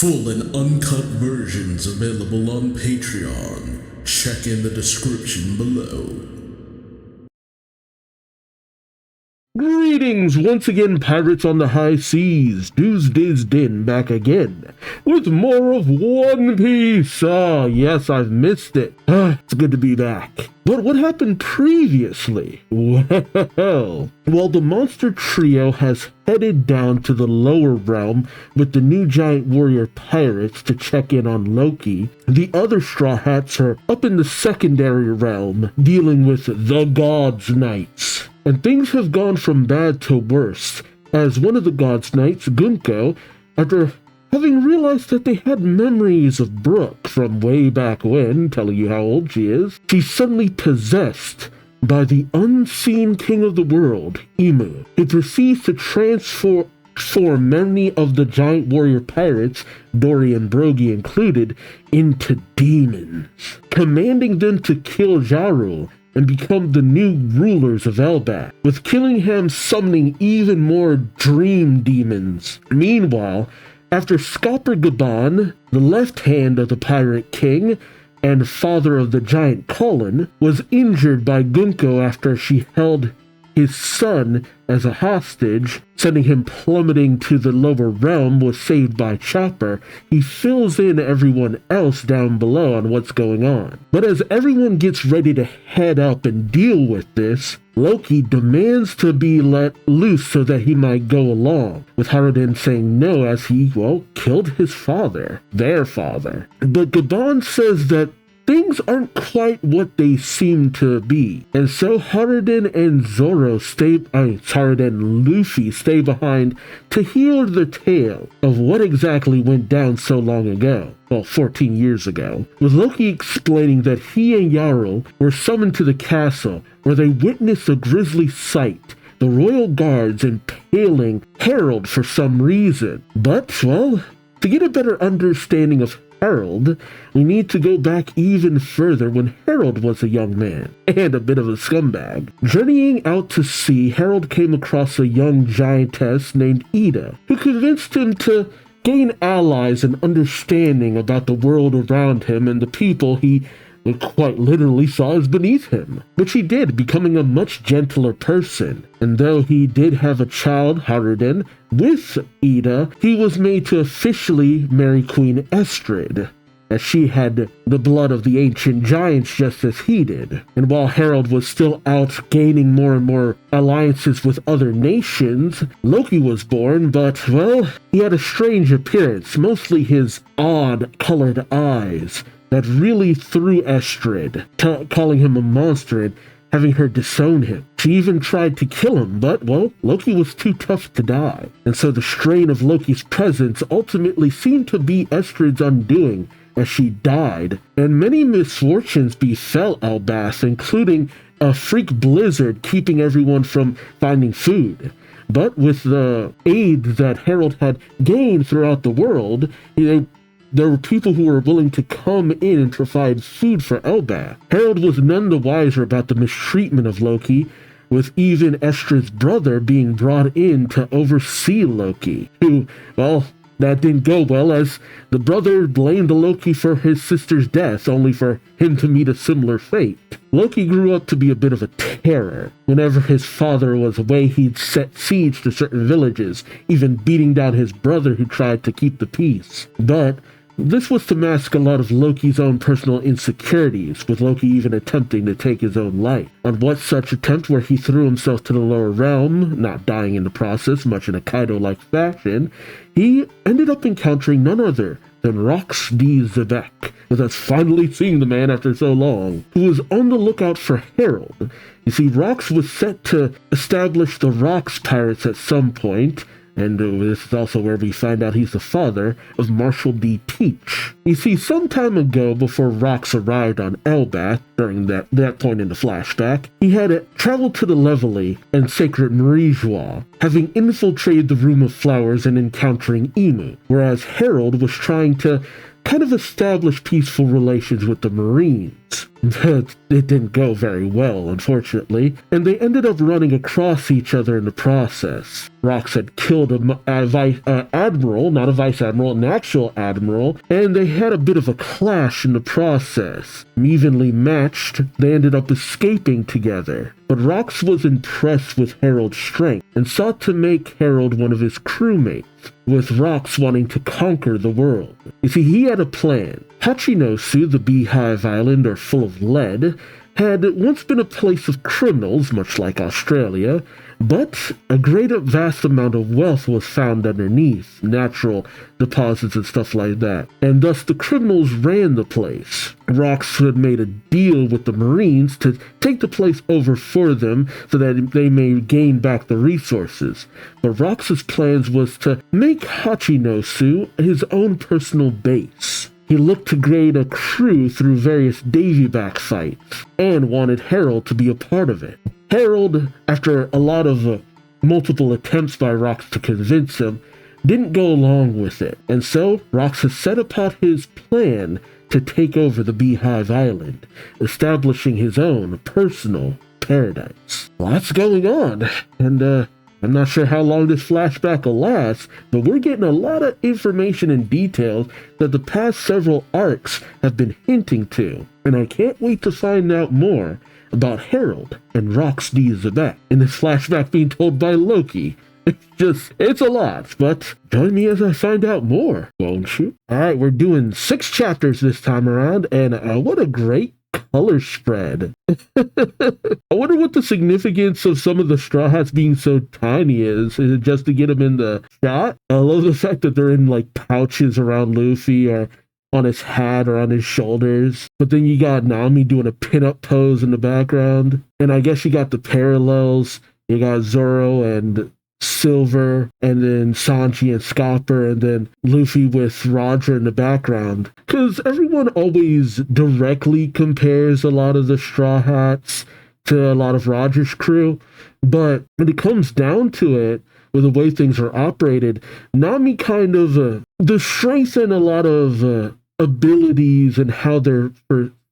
Full and uncut versions available on Patreon. Check in the description below. Greetings once again, pirates on the high seas. Duuz-Diz-Din back again with more of One Piece. Yes, I've missed it. It's good to be back. But what happened previously? Well, while the monster trio has headed down to the lower realm with the new giant warrior pirates to check in on Loki, the other Straw Hats are up in the secondary realm dealing with the Gods' Knights. And things have gone from bad to worse, as one of the Gods' Knights, Gunko, after having realized that they had memories of Brooke from way back when, telling you how old she is, she's suddenly possessed by the unseen king of the world, Imu, who proceeds to transform many of the giant warrior pirates, Dory and Brogy included, into demons, commanding them to kill Jaru and become the new rulers of Elbaf, with Killingham summoning even more dream demons. Meanwhile, after Scopper Gaban, the left hand of the Pirate King and father of the giant Colin, was injured by Gunko after she held his son as a hostage, sending him plummeting to the lower realm, was saved by Chopper, he fills in everyone else down below on what's going on. But as everyone gets ready to head up and deal with this, Loki demands to be let loose so that he might go along, with Haruden saying no as he, killed his father, their father. But Gaban says that things aren't quite what they seem to be, and so Haruden and Luffy stay behind to hear the tale of what exactly went down so long ago. 14 years ago, with Loki explaining that he and Jarl were summoned to the castle where they witnessed a grisly sight, the royal guards impaling Harold for some reason. But, to get a better understanding of Harold, we need to go back even further when Harold was a young man, and a bit of a scumbag. Journeying out to sea, Harold came across a young giantess named Ida, who convinced him to gain allies and understanding about the world around him and the people he quite literally saw as beneath him, which he did, becoming a much gentler person. And though he did have a child, Haruden, with Ida, he was made to officially marry Queen Estrid, as she had the blood of the ancient giants just as he did. And while Harold was still out gaining more and more alliances with other nations, Loki was born, but, he had a strange appearance, mostly his odd-colored eyes, that really threw Estrid, calling him a monster and having her disown him. She even tried to kill him, but, Loki was too tough to die. And so the strain of Loki's presence ultimately seemed to be Estrid's undoing as she died, and many misfortunes befell Elbaf, including a freak blizzard keeping everyone from finding food. But with the aid that Harold had gained throughout the world, there were people who were willing to come in and provide food for Elbaf. Harold was none the wiser about the mistreatment of Loki, with even Estrid's brother being brought in to oversee Loki, who, that didn't go well, as the brother blamed Loki for his sister's death, only for him to meet a similar fate. Loki grew up to be a bit of a terror. Whenever his father was away, he'd set siege to certain villages, even beating down his brother who tried to keep the peace. But this was to mask a lot of Loki's own personal insecurities, with Loki even attempting to take his own life. On one such attempt where he threw himself to the lower realm, not dying in the process, much in a Kaido-like fashion, he ended up encountering none other than Rox-D-Zebek, with us finally seeing the man after so long, who was on the lookout for Harold. You see, Rox was set to establish the Rox Pirates at some point, and this is also where we find out he's the father of Marshall D. Teach. You see, some time ago, before Rox arrived on Elbaf, during that point in the flashback, he had traveled to the Levely and Sacred Marijois, having infiltrated the Room of Flowers and encountering Imu, whereas Harold was trying to kind of establish peaceful relations with the Marines. But it didn't go very well, unfortunately, and they ended up running across each other in the process. Rox had killed a admiral, not a vice admiral, an actual admiral, and they had a bit of a clash in the process. Evenly matched, they ended up escaping together. But Rox was impressed with Harold's strength and sought to make Harold one of his crewmates, with Rox wanting to conquer the world. You see, he had a plan. Hachinosu, the Beehive Island, or full of lead, had once been a place of criminals, much like Australia, but a vast amount of wealth was found underneath, natural deposits and stuff like that, and thus the criminals ran the place. Rox had made a deal with the Marines to take the place over for them so that they may gain back the resources. But Rox's plans was to make Hachinosu his own personal base. He looked to grade a crew through various Davy-back fights, and wanted Harold to be a part of it. Harold, after a lot of multiple attempts by Rox to convince him, didn't go along with it, and so Rox has set about his plan to take over the Beehive Island, establishing his own personal paradise. Lots going on, and I'm not sure how long this flashback will last, but we're getting a lot of information and details that the past several arcs have been hinting to, and I can't wait to find out more about Harold and Rox Diaz-Din in this flashback being told by Loki. It's a lot, but join me as I find out more, won't you? Alright, we're doing 6 chapters this time around, and what a great color spread. I wonder what the significance of some of the Straw Hats being so tiny is. Is it just to get them in the shot? I love the fact that they're in like pouches around Luffy or on his hat or on his shoulders. But then you got Nami doing a pinup pose in the background. And I guess you got the parallels. You got Zoro and Silver, and then Sanji and Scopper, and then Luffy with Roger in the background. Because everyone always directly compares a lot of the Straw Hats to a lot of Roger's crew, but when it comes down to it, with the way things are operated, Nami kind of the strength and a lot of abilities and how they're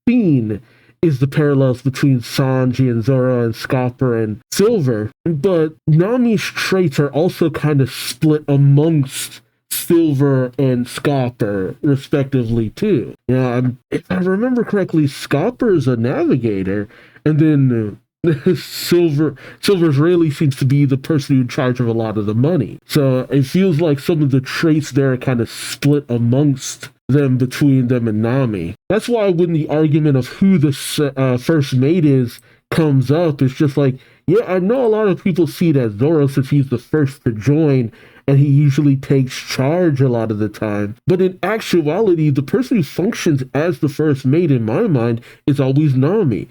seen is the parallels between Sanji and Zoro and Scopper and Silver, but Nami's traits are also kind of split amongst Silver and Scopper, respectively, too. If I remember correctly, Scopper's a navigator, and then Silver's really seems to be the person in charge of a lot of the money. So it feels like some of the traits there are kind of split amongst them, between them and Nami. That's why when the argument of who the first mate is comes up, it's just like, yeah, I know a lot of people see it as Zoro since he's the first to join and he usually takes charge a lot of the time. But in actuality, the person who functions as the first mate in my mind is always Nami.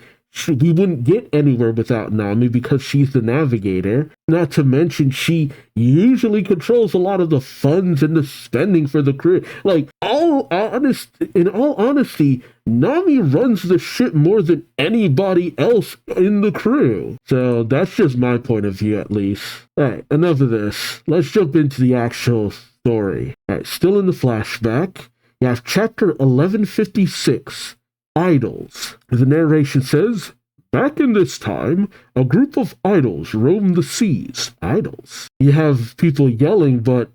We wouldn't get anywhere without Nami because she's the navigator. Not to mention, she usually controls a lot of the funds and the spending for the crew. Like, in all honesty, Nami runs the ship more than anybody else in the crew. So that's just my point of view, at least. Alright, enough of this. Let's jump into the actual story. Alright, still in the flashback. You have chapter 1156. Idols. The narration says, back in this time, a group of idols roamed the seas. Idols. You have people yelling, but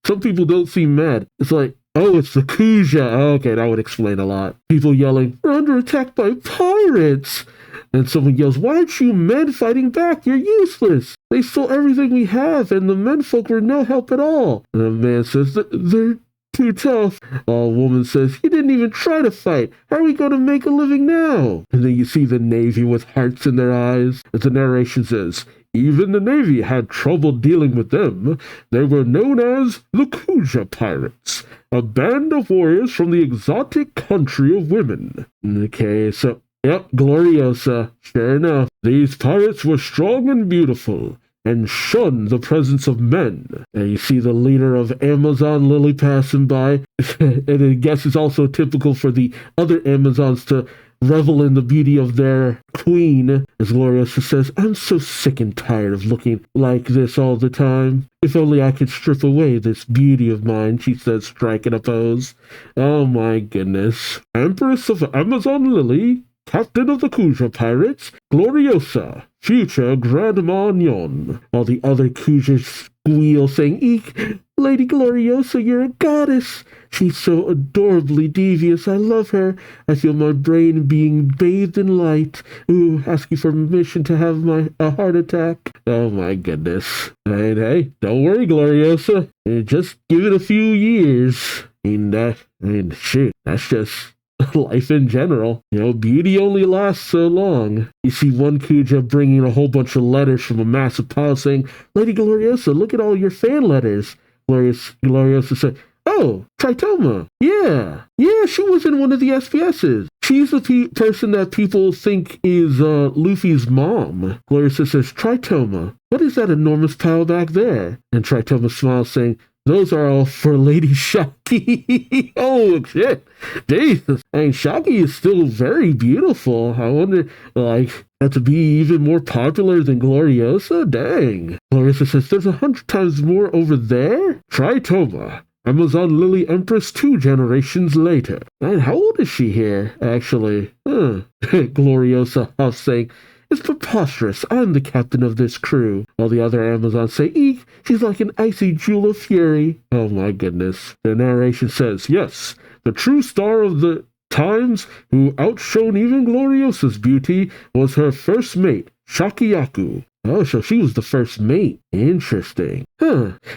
some people don't seem mad. It's like, oh, it's the Kuja. Okay, that would explain a lot. People yelling, we're under attack by pirates. And someone yells, why aren't you men fighting back? You're useless. They stole everything we have, and the menfolk were no help at all. And the man says, they're too tough. A woman says, he didn't even try to fight. How are we going to make a living now? And then you see the Navy with hearts in their eyes. As the narration says, even the Navy had trouble dealing with them. They were known as the Kuja Pirates, a band of warriors from the exotic country of women. Okay, so, yep, Gloriosa. Sure enough, these pirates were strong and beautiful, and shunned the presence of men. And you see the leader of Amazon, Lily, passing by. And I guess it's also typical for the other Amazons to revel in the beauty of their queen. As Gloriosa says, I'm so sick and tired of looking like this all the time. If only I could strip away this beauty of mine, she says, striking a pose. Oh my goodness. Empress of Amazon Lily, Captain of the Kuja Pirates, Gloriosa, future Grand Magnon. While the other Kujas squeal, saying, Eek, Lady Gloriosa, you're a goddess. She's so adorably devious. I love her. I feel my brain being bathed in light. Ooh, asking for permission to have a heart attack. Oh my goodness. And hey, don't worry, Gloriosa. Just give it a few years. Shoot, that's just life in general. Beauty only lasts so long. You see one Kuja bringing a whole bunch of letters from a massive pile saying, Lady Gloriosa, look at all your fan letters. Gloriosa said, Oh, Tritoma. Yeah, she was in one of the SPSs. She's the person that people think is Luffy's mom. Gloriosa says, Tritoma, what is that enormous pile back there? And Tritoma smiles, saying, those are all for Lady Shaki. Oh, shit. Jesus. Shaki is still very beautiful. I wonder, to be even more popular than Gloriosa? Dang. Gloriosa says, there's 100 times more over there? Tritoma. Amazon Lily Empress 2 generations later. And how old is she here, actually? Gloriosa huffs, saying, it's preposterous. I'm the captain of this crew. While the other Amazons say, Eek, she's like an icy jewel of fury. Oh my goodness. The narration says, yes, the true star of the times who outshone even Gloriosa's beauty was her first mate, Shakiyaku. Oh, so she was the first mate. Interesting.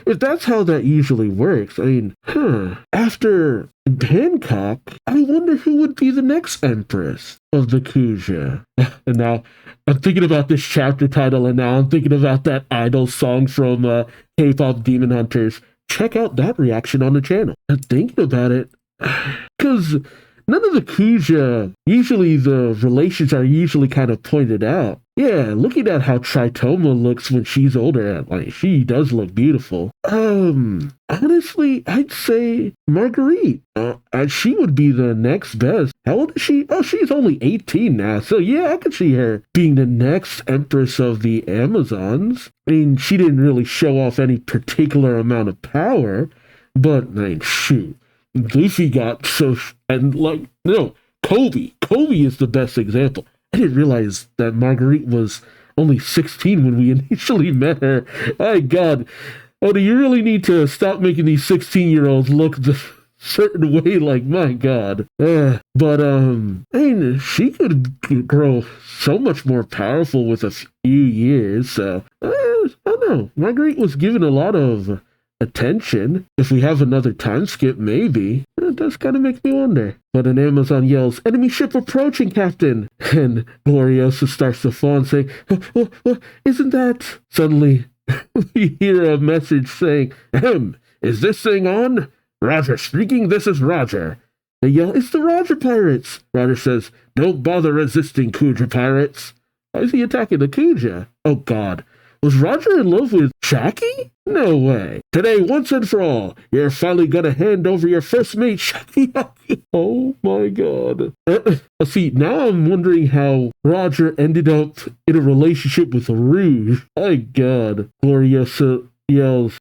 If that's how that usually works, after Hancock, I wonder who would be the next empress of the Kuja. And now, I'm thinking about this chapter title, and now I'm thinking about that idol song from K-pop Demon Hunters. Check out that reaction on the channel. I'm thinking about it, because none of the Kuja, usually the relations are usually kind of pointed out. Yeah, looking at how Tritoma looks when she's older, she does look beautiful. Honestly, I'd say Marguerite. She would be the next best. How old is she? Oh, she's only 18 now. So yeah, I could see her being the next empress of the Amazons. She didn't really show off any particular amount of power, but shoot. Luffy got Kobe. Kobe is the best example. I didn't realize that Marguerite was only 16 when we initially met her. My God. Oh, do you really need to stop making these 16-year-olds look the certain way? My God. She could grow so much more powerful with a few years. So, I don't know. Marguerite was given a lot of attention. If we have another time skip, maybe. It does kind of make me wonder. But an Amazon yells, enemy ship approaching, Captain! And Gloriosa starts to fawn, saying, isn't that... Suddenly, we hear a message saying, is this thing on? Roger speaking, this is Roger. They yell, it's the Roger Pirates! Roger says, don't bother resisting, Kuja Pirates. Why is he attacking the Kuja? Oh God. Was Roger in love with Shaki? No way. Today, once and for all, you're finally gonna hand over your first mate, Shaki. Oh my God. See, now I'm wondering how Roger ended up in a relationship with Rouge. My God. Gloriosa yells,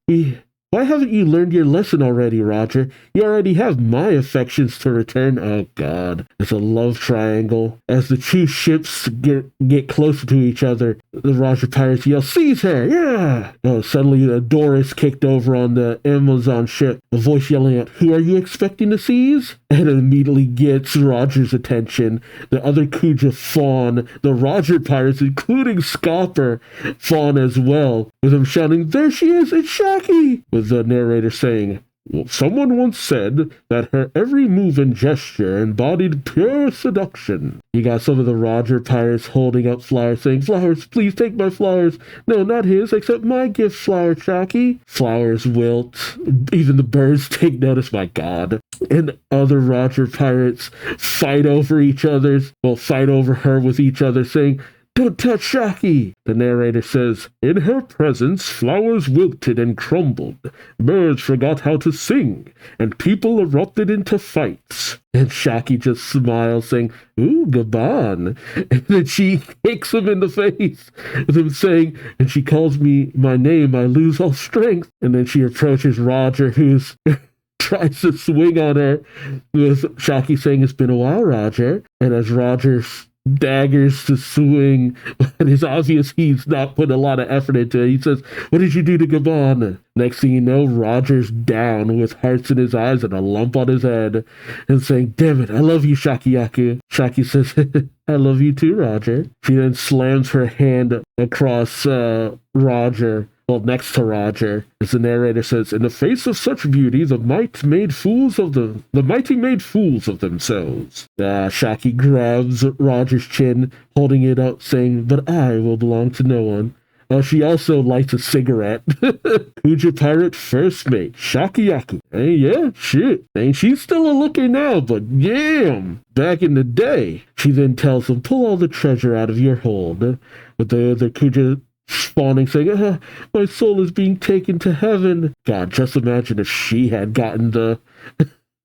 why haven't you learned your lesson already, Roger? You already have my affections to return. Oh, God. It's a love triangle. As the two ships get closer to each other, the Roger Pirates yell, seize her! Yeah! Oh, suddenly a door is kicked over on the Amazon ship. A voice yelling out, who are you expecting to seize? And it immediately gets Roger's attention. The other Kuja fawn. The Roger Pirates, including Scopper, fawn as well. With him shouting, there she is! It's Shaki! With the narrator saying, well, someone once said that her every move and gesture embodied pure seduction. You got some of the Roger Pirates holding up flowers saying, flowers, please take my flowers. No, not his, except my gift flower, Shaki. Flowers wilt. Even the birds take notice, my God. And other Roger Pirates fight over her with each other, saying, Don't touch Shaki! The narrator says, in her presence, flowers wilted and crumbled, birds forgot how to sing, and people erupted into fights. And Shaki just smiles, saying, ooh, Gaban. And then she kicks him in the face with him saying, and she calls me my name, I lose all strength. And then she approaches Roger, who's tries to swing on her, with Shaki saying, it's been a while, Roger. And as Roger daggers to swing, but it's obvious he's not put a lot of effort into it. He says, what did you do to Gaban? Next thing you know, Roger's down with hearts in his eyes and a lump on his head and saying, damn it, I love you, Shakiyaku. Shaki says, I love you too, Roger. She then slams her hand across Roger, well, next to Roger, as the narrator says, in the face of such beauty, the mighty made fools of themselves. Shaki grabs Roger's chin, holding it up, saying, but I will belong to no one. She also lights a cigarette. Kuja Pirate First Mate, Shakiyaku. Hey, yeah, shit. Ain't she still a looker now, but damn, back in the day. She then tells him, pull all the treasure out of your hold. But the other Kuja spawning, saying, my soul is being taken to heaven. God, just imagine if she had gotten the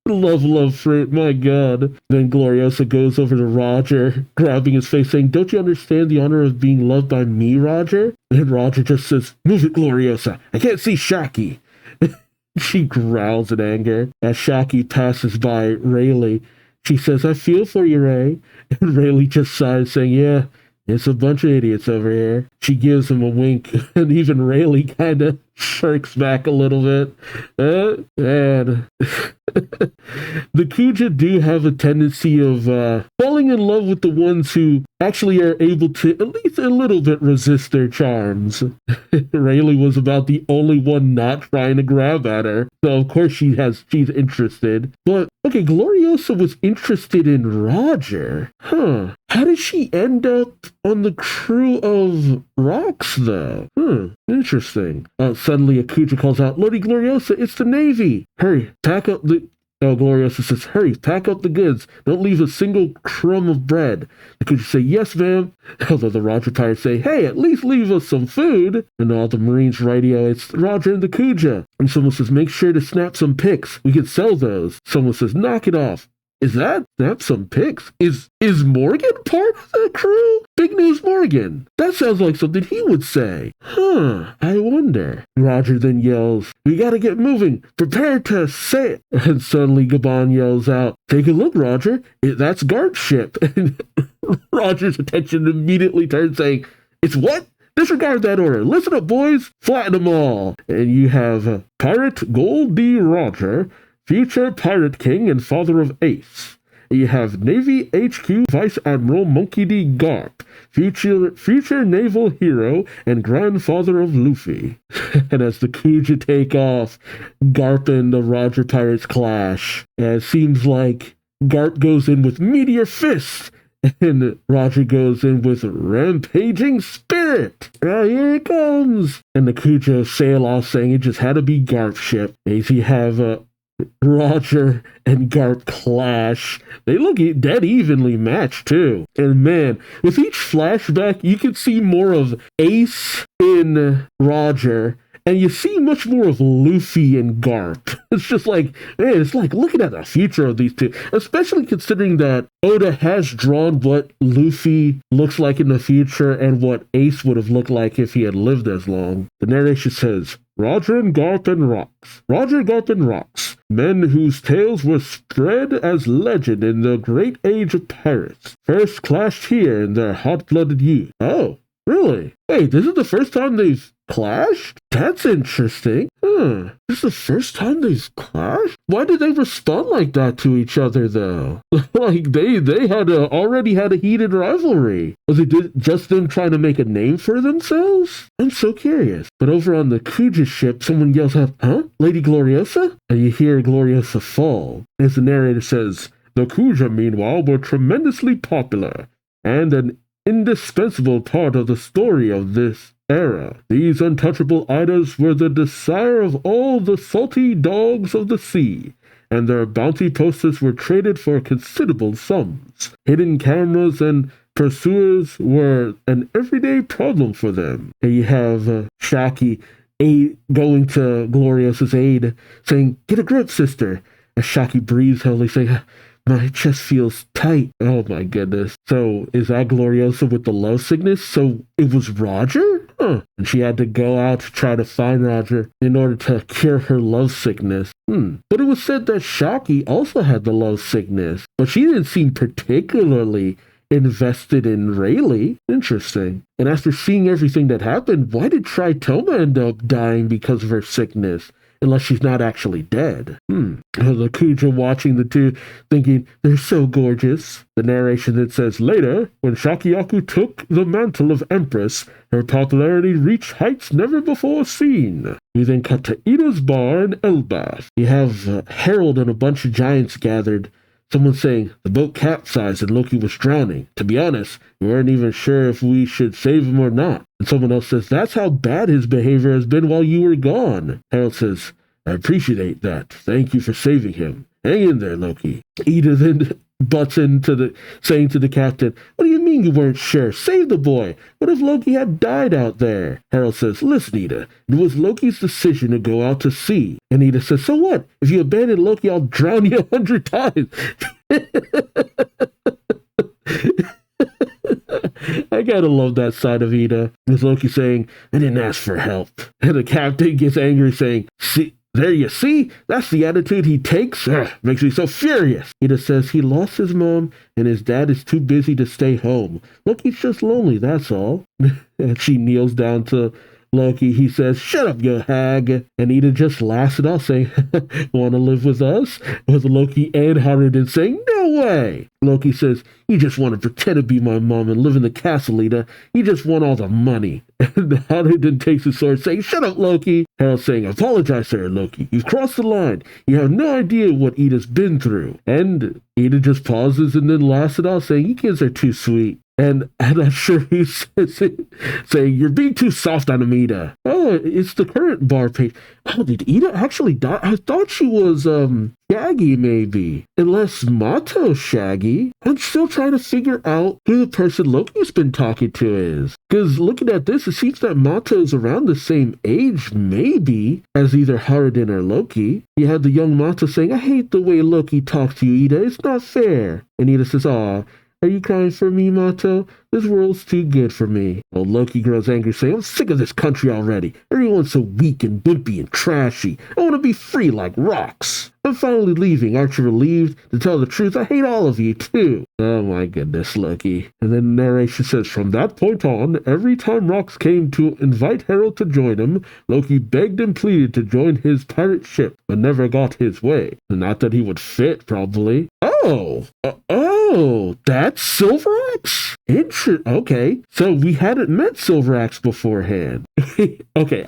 love fruit, my God. Then Gloriosa goes over to Roger, grabbing his face, saying, don't you understand the honor of being loved by me, Roger? And Roger just says, move it, Gloriosa. I can't see Shaki. She growls in anger. As Shaki passes by Rayleigh, she says, I feel for you, Ray. And Rayleigh just sighs, saying, yeah, it's a bunch of idiots over here. She gives him a wink, and even Rayleigh kind of shirks back a little bit. And the Kuja do have a tendency of falling in love with the ones who actually are able to at least a little bit resist their charms. Rayleigh was about the only one not trying to grab at her, so of course she's interested. But okay, Gloriosa was interested in Roger. How did she end up on the crew of Rocks, though? Interesting. Suddenly, a Kuja calls out, Lady Gloriosa, it's the Navy! Hurry, pack up the... Oh, Gloriosa says, hurry, pack up the goods. Don't leave a single crumb of bread. The Kuja say, yes, ma'am. Although the Roger pirates say, hey, at least leave us some food. And all the Marines radio, it's Roger and the Kuja. And someone says, make sure to snap some pics. We can sell those. Someone says, knock it off. Is that snap some pics? Is Morgan part of the crew? Big News Morgan. That sounds like something he would say. I wonder. Roger then yells, we gotta get moving. Prepare to sail. And suddenly Gaban yells out, take a look, Roger. That's guard ship. And Roger's attention immediately turns, saying, it's what? Disregard that order. Listen up, boys. Flatten them all. And you have Pirate Gold D. Roger, future Pirate King and father of Ace. You have Navy HQ Vice Admiral Monkey D. Garp, future naval hero and grandfather of Luffy. And as the Kuja take off, Garp and the Roger Pirates clash. And it seems like Garp goes in with Meteor Fist, and Roger goes in with Rampaging Spirit. Here it comes. And the Kuja sail off, saying it just had to be Garp's ship. As you have Roger and Garp clash. They look dead evenly matched too. And man, with each flashback, you can see more of Ace in Roger, and you see much more of Luffy and Garp. It's just like, man, it's like looking at the future of these two, especially considering that Oda has drawn what Luffy looks like in the future and what Ace would have looked like if he had lived as long. The narration says, Roger and Garp and Rocks. Roger, Garp, and Rocks. Men whose tales were spread as legend in the great age of pirates. First clashed here in their hot-blooded youth. Oh, really? Wait, this is the first time they've clashed? That's interesting. This is the first time they've clashed? Why did they respond like that to each other, though? Like, they had already had a heated rivalry. Was it just them trying to make a name for themselves? I'm so curious. But over on the Kuja ship, someone yells out, Lady Gloriosa? And you hear Gloriosa fall. As the narrator says, the Kuja, meanwhile, were tremendously popular, and an indispensable part of the story of this era. These untouchable idols were the desire of all the salty dogs of the sea, and their bounty posters were traded for considerable sums. Hidden cameras and pursuers were an everyday problem for them. And you have Shaki going to Gloriosa's aid, saying, "Get a grip, sister." As Shaki breathes heavily, saying, "My chest feels tight." Oh my goodness. So is that Gloriosa with the love sickness? So it was Roger? Huh. And she had to go out to try to find Roger in order to cure her love sickness. But it was said that Shaki also had the love sickness, but she didn't seem particularly invested in Rayleigh. Interesting. And after seeing everything that happened, why did Tritoma end up dying because of her sickness? Unless she's not actually dead. The Kuja watching the two, thinking, "They're so gorgeous." The narration that says, later, when Shakiyaku took the mantle of Empress, her popularity reached heights never before seen. We then cut to Ida's bar in Elbaf. You have Harold and a bunch of giants gathered. Someone saying, "The boat capsized and Loki was drowning. To be honest, we weren't even sure if we should save him or not." And someone else says, "That's how bad his behavior has been while you were gone." Harold says, "I appreciate that. Thank you for saving him. Hang in there, Loki." Ida then butts into saying to the captain, "What do you mean you weren't sure? Save the boy. What if Loki had died out there?" Harold says, "Listen, Ida, it was Loki's decision to go out to sea." And Ida says, "So what? If you abandon Loki, I'll drown you 100 times. I gotta love that side of Ida. With Loki saying, "I didn't ask for help." And the captain gets angry saying, "See, there you see? That's the attitude he takes. Makes me so furious." Ida says he lost his mom and his dad is too busy to stay home. Loki's just lonely, that's all. And she kneels down to Loki. He says, "Shut up, you hag." And Ida just laughs it off, saying, "Want to live with us?" With Loki and Haruden saying, "No way." Loki says, "You just want to pretend to be my mom and live in the castle, Ida. You just want all the money." And Haruden takes his sword, saying, "Shut up, Loki." Harold saying, "Apologize, sir, Loki. You've crossed the line. You have no idea what Ida's been through." And Ida just pauses and then laughs it off, saying, "You kids are too sweet." And I'm sure he says it, saying, "You're being too soft on him, Ida." Oh, it's the current bar page. Oh, did Ida actually die? I thought she was, Shaggy, maybe. Unless Mato's Shaggy. I'm still trying to figure out who the person Loki's been talking to is. Because looking at this, it seems that Mato's around the same age, maybe, as either Haruden or Loki. You had the young Mato saying, "I hate the way Loki talks to you, Ida. It's not fair." And Ida says, "Aw, are you crying for me, Mato? This world's too good for me." Well, Loki grows angry, saying, "I'm sick of this country already. Everyone's so weak and wimpy and trashy. I want to be free like rocks." I'm finally leaving. Aren't you relieved? To tell the truth, I hate all of you, too. Oh my goodness, Loki. And then the narration says, from that point on, every time Rox came to invite Harold to join him, Loki begged and pleaded to join his pirate ship, but never got his way. Not that he would fit, probably. Oh, that's Silverax? Okay, so we hadn't met Silverax beforehand. Okay,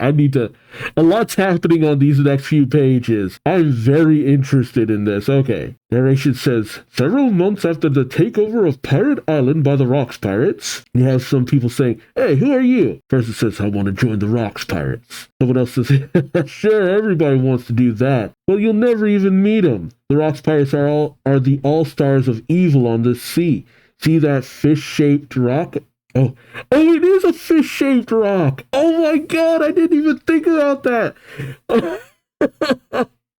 a lot's happening on these next few pages. I'm very interested in this. Okay, narration says, several months after the takeover of Pirate Island by the Rocks Pirates, you have some people saying, "Hey, who are you?" Person says, "I want to join the Rocks Pirates." Someone else says, "Sure, everybody wants to do that. Well, you'll never even meet them. The Rocks Pirates are the all-stars of evil on the sea. See that fish-shaped rock? Oh, it is a fish-shaped rock. Oh my God, I didn't even think about that.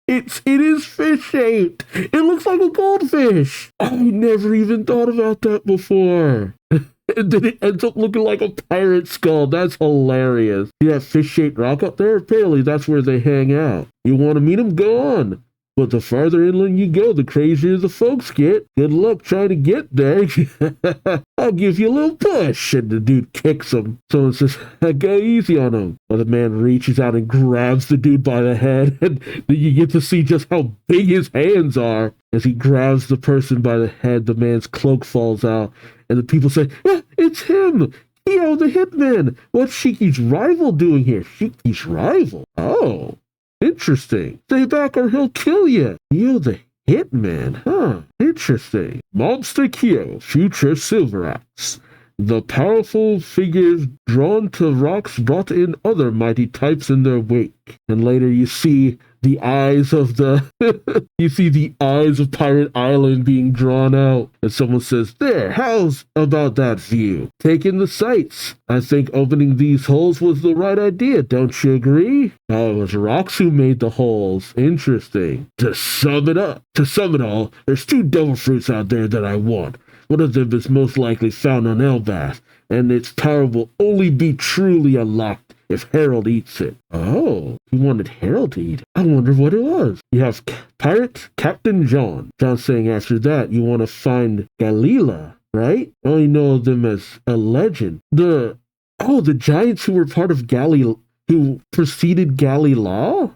It is fish-shaped. It looks like a goldfish. I never even thought about that before." And then it ends up looking like a pirate skull. That's hilarious. See that fish-shaped rock up there? Apparently that's where they hang out. You want to meet them? Go on. But the farther inland you go, the crazier the folks get. Good luck trying to get there. I'll give you a little push. And the dude kicks him. Someone says, "Go easy on him." Well, the man reaches out and grabs the dude by the head. And then you get to see just how big his hands are. As he grabs the person by the head, the man's cloak falls out. And the people say, "It's him. The hitman. What's Shiki's rival doing here?" Shiki's rival? Oh. Interesting. Stay back or he'll kill you. The hitman, huh? Interesting. Monster Kyo, future Silverax. The powerful figures drawn to rocks brought in other mighty types in their wake. And later you see the eyes of you see the eyes of Pirate Island being drawn out. And someone says, there, how's about that view? Take in the sights. I think opening these holes was the right idea, don't you agree? Oh, it was rocks who made the holes. Interesting. To sum it all, there's 2 devil fruits out there that I want. One of them is most likely found on Elbath, and its power will only be truly unlocked if Harold eats it. Oh, he wanted Harold to eat it. I wonder what it was. You have Pirate Captain John. John saying after that, you want to find Galila, right? I only know them as a legend. The giants who were part of who preceded Galila?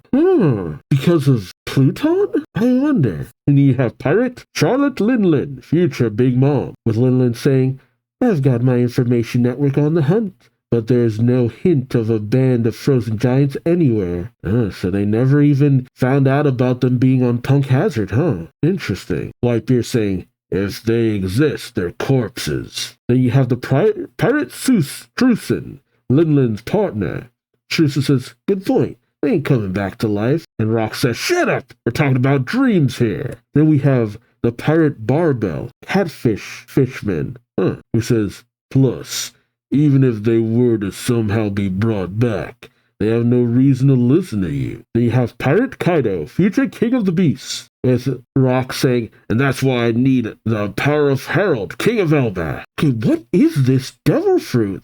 Because of Pluton? I wonder. And you have Pirate Charlotte Linlin, future Big Mom, with Linlin saying, I've got my information network on the hunt, but there's no hint of a band of frozen giants anywhere. So they never even found out about them being on Punk Hazard, huh? Interesting. Whitebeard saying, if they exist, they're corpses. Then you have the Pirate Strusen, Linlin's partner. Strusen says, good point. They ain't coming back to life. And Rock says, shut up! We're talking about dreams here. Then we have the Pirate Barbell, Catfish Fishman, who says, plus, even if they were to somehow be brought back, they have no reason to listen to you. Then you have Pirate Kaido, future King of the Beasts, with Rock saying, and that's why I need the power of Harold, King of Elbath. Okay, what is this devil fruit?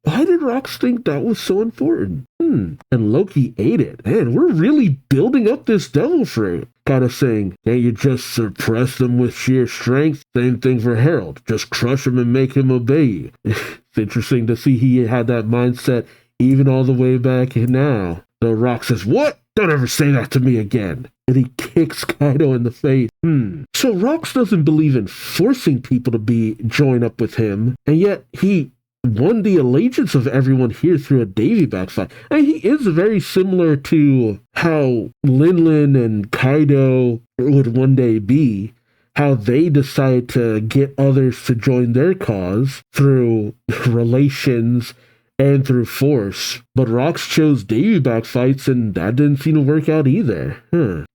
Why did Rox think that was so important? And Loki ate it. Man, we're really building up this devil fruit. Kind of saying, can't you just suppress them with sheer strength? Same thing for Harold. Just crush him and make him obey you. It's interesting to see he had that mindset even all the way back now. The Rock says, what? Don't ever say that to me again. And he kicks Kaido in the face. So Rox doesn't believe in forcing people to join up with him, and yet he won the allegiance of everyone here through a Davy back fight. And he is very similar to how Linlin and Kaido would one day be, how they decide to get others to join their cause through relations and through force. But Rox chose Davy back fights, and that didn't seem to work out either.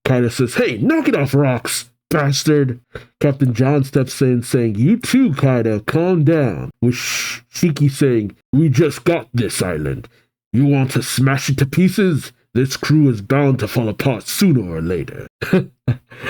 Kaido says, hey, knock it off, Rox! Bastard. Captain John steps in saying, you too, Kaido, calm down. With Shiki saying, we just got this island. You want to smash it to pieces? This crew is bound to fall apart sooner or later.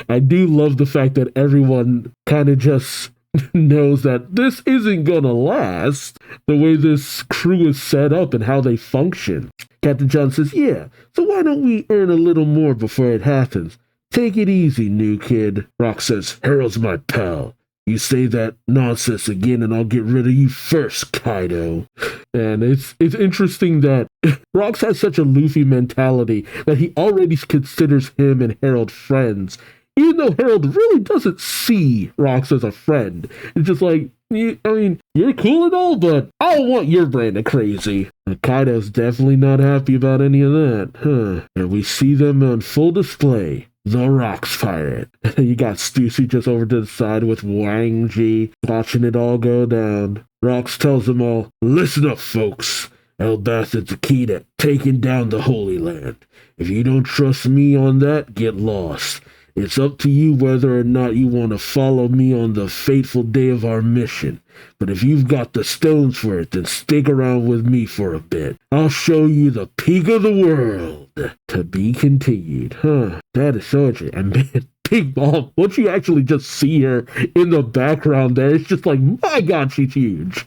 I do love the fact that everyone kind of just knows that this isn't gonna last, the way this crew is set up and how they function. Captain John says, yeah, so why don't we earn a little more before it happens? Take it easy, new kid. Rock says, Harold's my pal. You say that nonsense again and I'll get rid of you first, Kaido. And it's interesting that Rox has such a Luffy mentality that he already considers him and Harold friends, even though Harold really doesn't see Rox as a friend. It's just like, you're cool and all, but I don't want your brand of crazy. And Kaido's definitely not happy about any of that. And we see them on full display. The Rocks Pirate. You got Stussy just over to the side with Wang Ji watching it all go down. Rox tells them all, listen up, folks. Elbath is the key to taking down the Holy Land. If you don't trust me on that, get lost. It's up to you whether or not you want to follow me on the fateful day of our mission. But if you've got the stones for it, then stick around with me for a bit. I'll show you the peak of the world. To be continued. That is so interesting. And man, Big Mom, once you actually just see her in the background there, it's just like, my God, she's huge.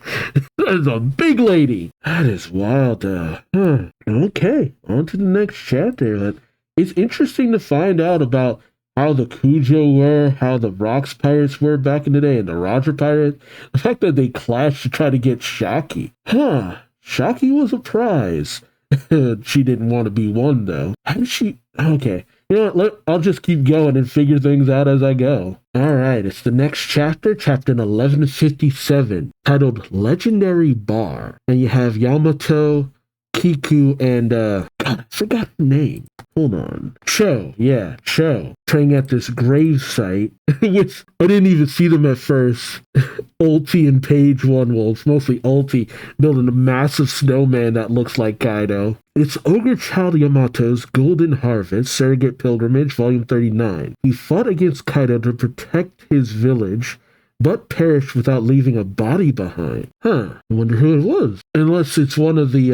That is a big lady. That is wild. Okay, on to the next chapter. It's interesting to find out about how the Kujo were, how the Rocks Pirates were back in the day, and the Roger Pirates. The fact that they clashed to try to get Shaki. Shaki was a prize. She didn't want to be one, though. How did she? Okay. You know, I'll just keep going and figure things out as I go. Alright, it's the next chapter, chapter 1157, titled Legendary Bar. And you have Yamato, Kiku, and, God, I forgot the name. Hold on. Cho, praying at this grave site, which I didn't even see them at first. Ulti and Page One, well, it's mostly Ulti, building a massive snowman that looks like Kaido. It's Ogre Child Yamato's Golden Harvest, Surrogate Pilgrimage, Volume 39. He fought against Kaido to protect his village, but perished without leaving a body behind. I wonder who it was. Unless it's one of the,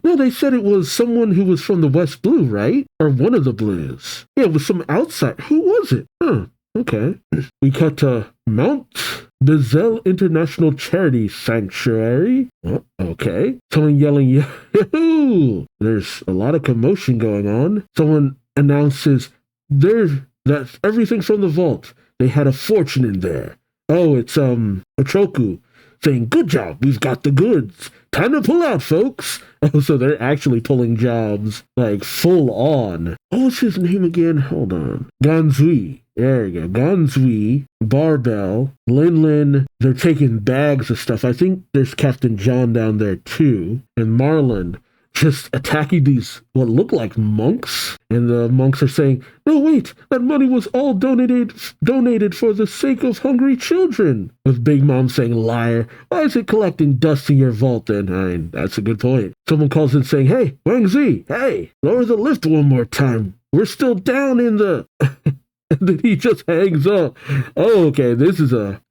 no, they said it was someone who was from the West Blue, right? Or one of the Blues. Yeah, it was some outside. Who was it? Okay. We cut to Mount Bezelle International Charity Sanctuary. Oh, okay. Someone yelling, Yahoo! There's a lot of commotion going on. Someone announces, that's everything from the vault. They had a fortune in there. Oh, it's Ochoku saying, good job, we've got the goods. Time to pull out, folks. Oh, so they're actually pulling jobs, like, full on. Oh, what's his name again? Hold on. Ganzui. There you go. Ganzui, Barbell, Lin. They're taking bags of stuff. I think there's Captain John down there, too. And Marlin just attacking these, what look like monks. And the monks are saying, no, wait, that money was all donated for the sake of hungry children. With Big Mom saying, liar, why is it collecting dust in your vault then? That's a good point. Someone calls in saying, hey, Wang Zi, hey, lower the lift one more time. We're still down in the... And then he just hangs up. Oh, okay, this is a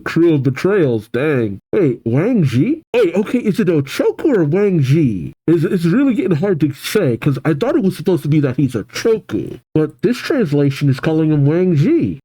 crew of betrayals. Dang. Wait, Wang Ji? Wait, okay, is it Ochoku or Wang Ji? It's really getting hard to say, because I thought it was supposed to be that he's Ochoku. But this translation is calling him Wang Ji.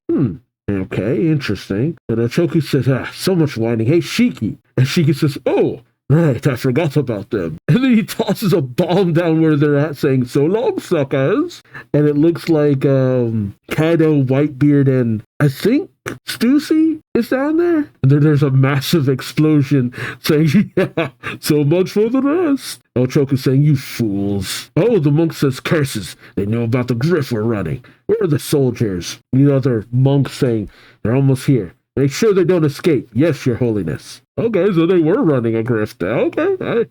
Okay, interesting. And Ochoku says, so much whining. Hey, Shiki. And Shiki says, oh, right, I forgot about them. And then he tosses a bomb down where they're at, saying, so long, suckers. And it looks like Kaido, Whitebeard, and I think Stussy is down there. And then there's a massive explosion saying, yeah, so much for the rest. Ochoku saying, you fools. Oh, the monk says, curses. They know about the griff we're running. Where are the soldiers? The other monk saying, they're almost here. Make sure they don't escape. Yes, your holiness. Okay, so they were running a grift. Okay,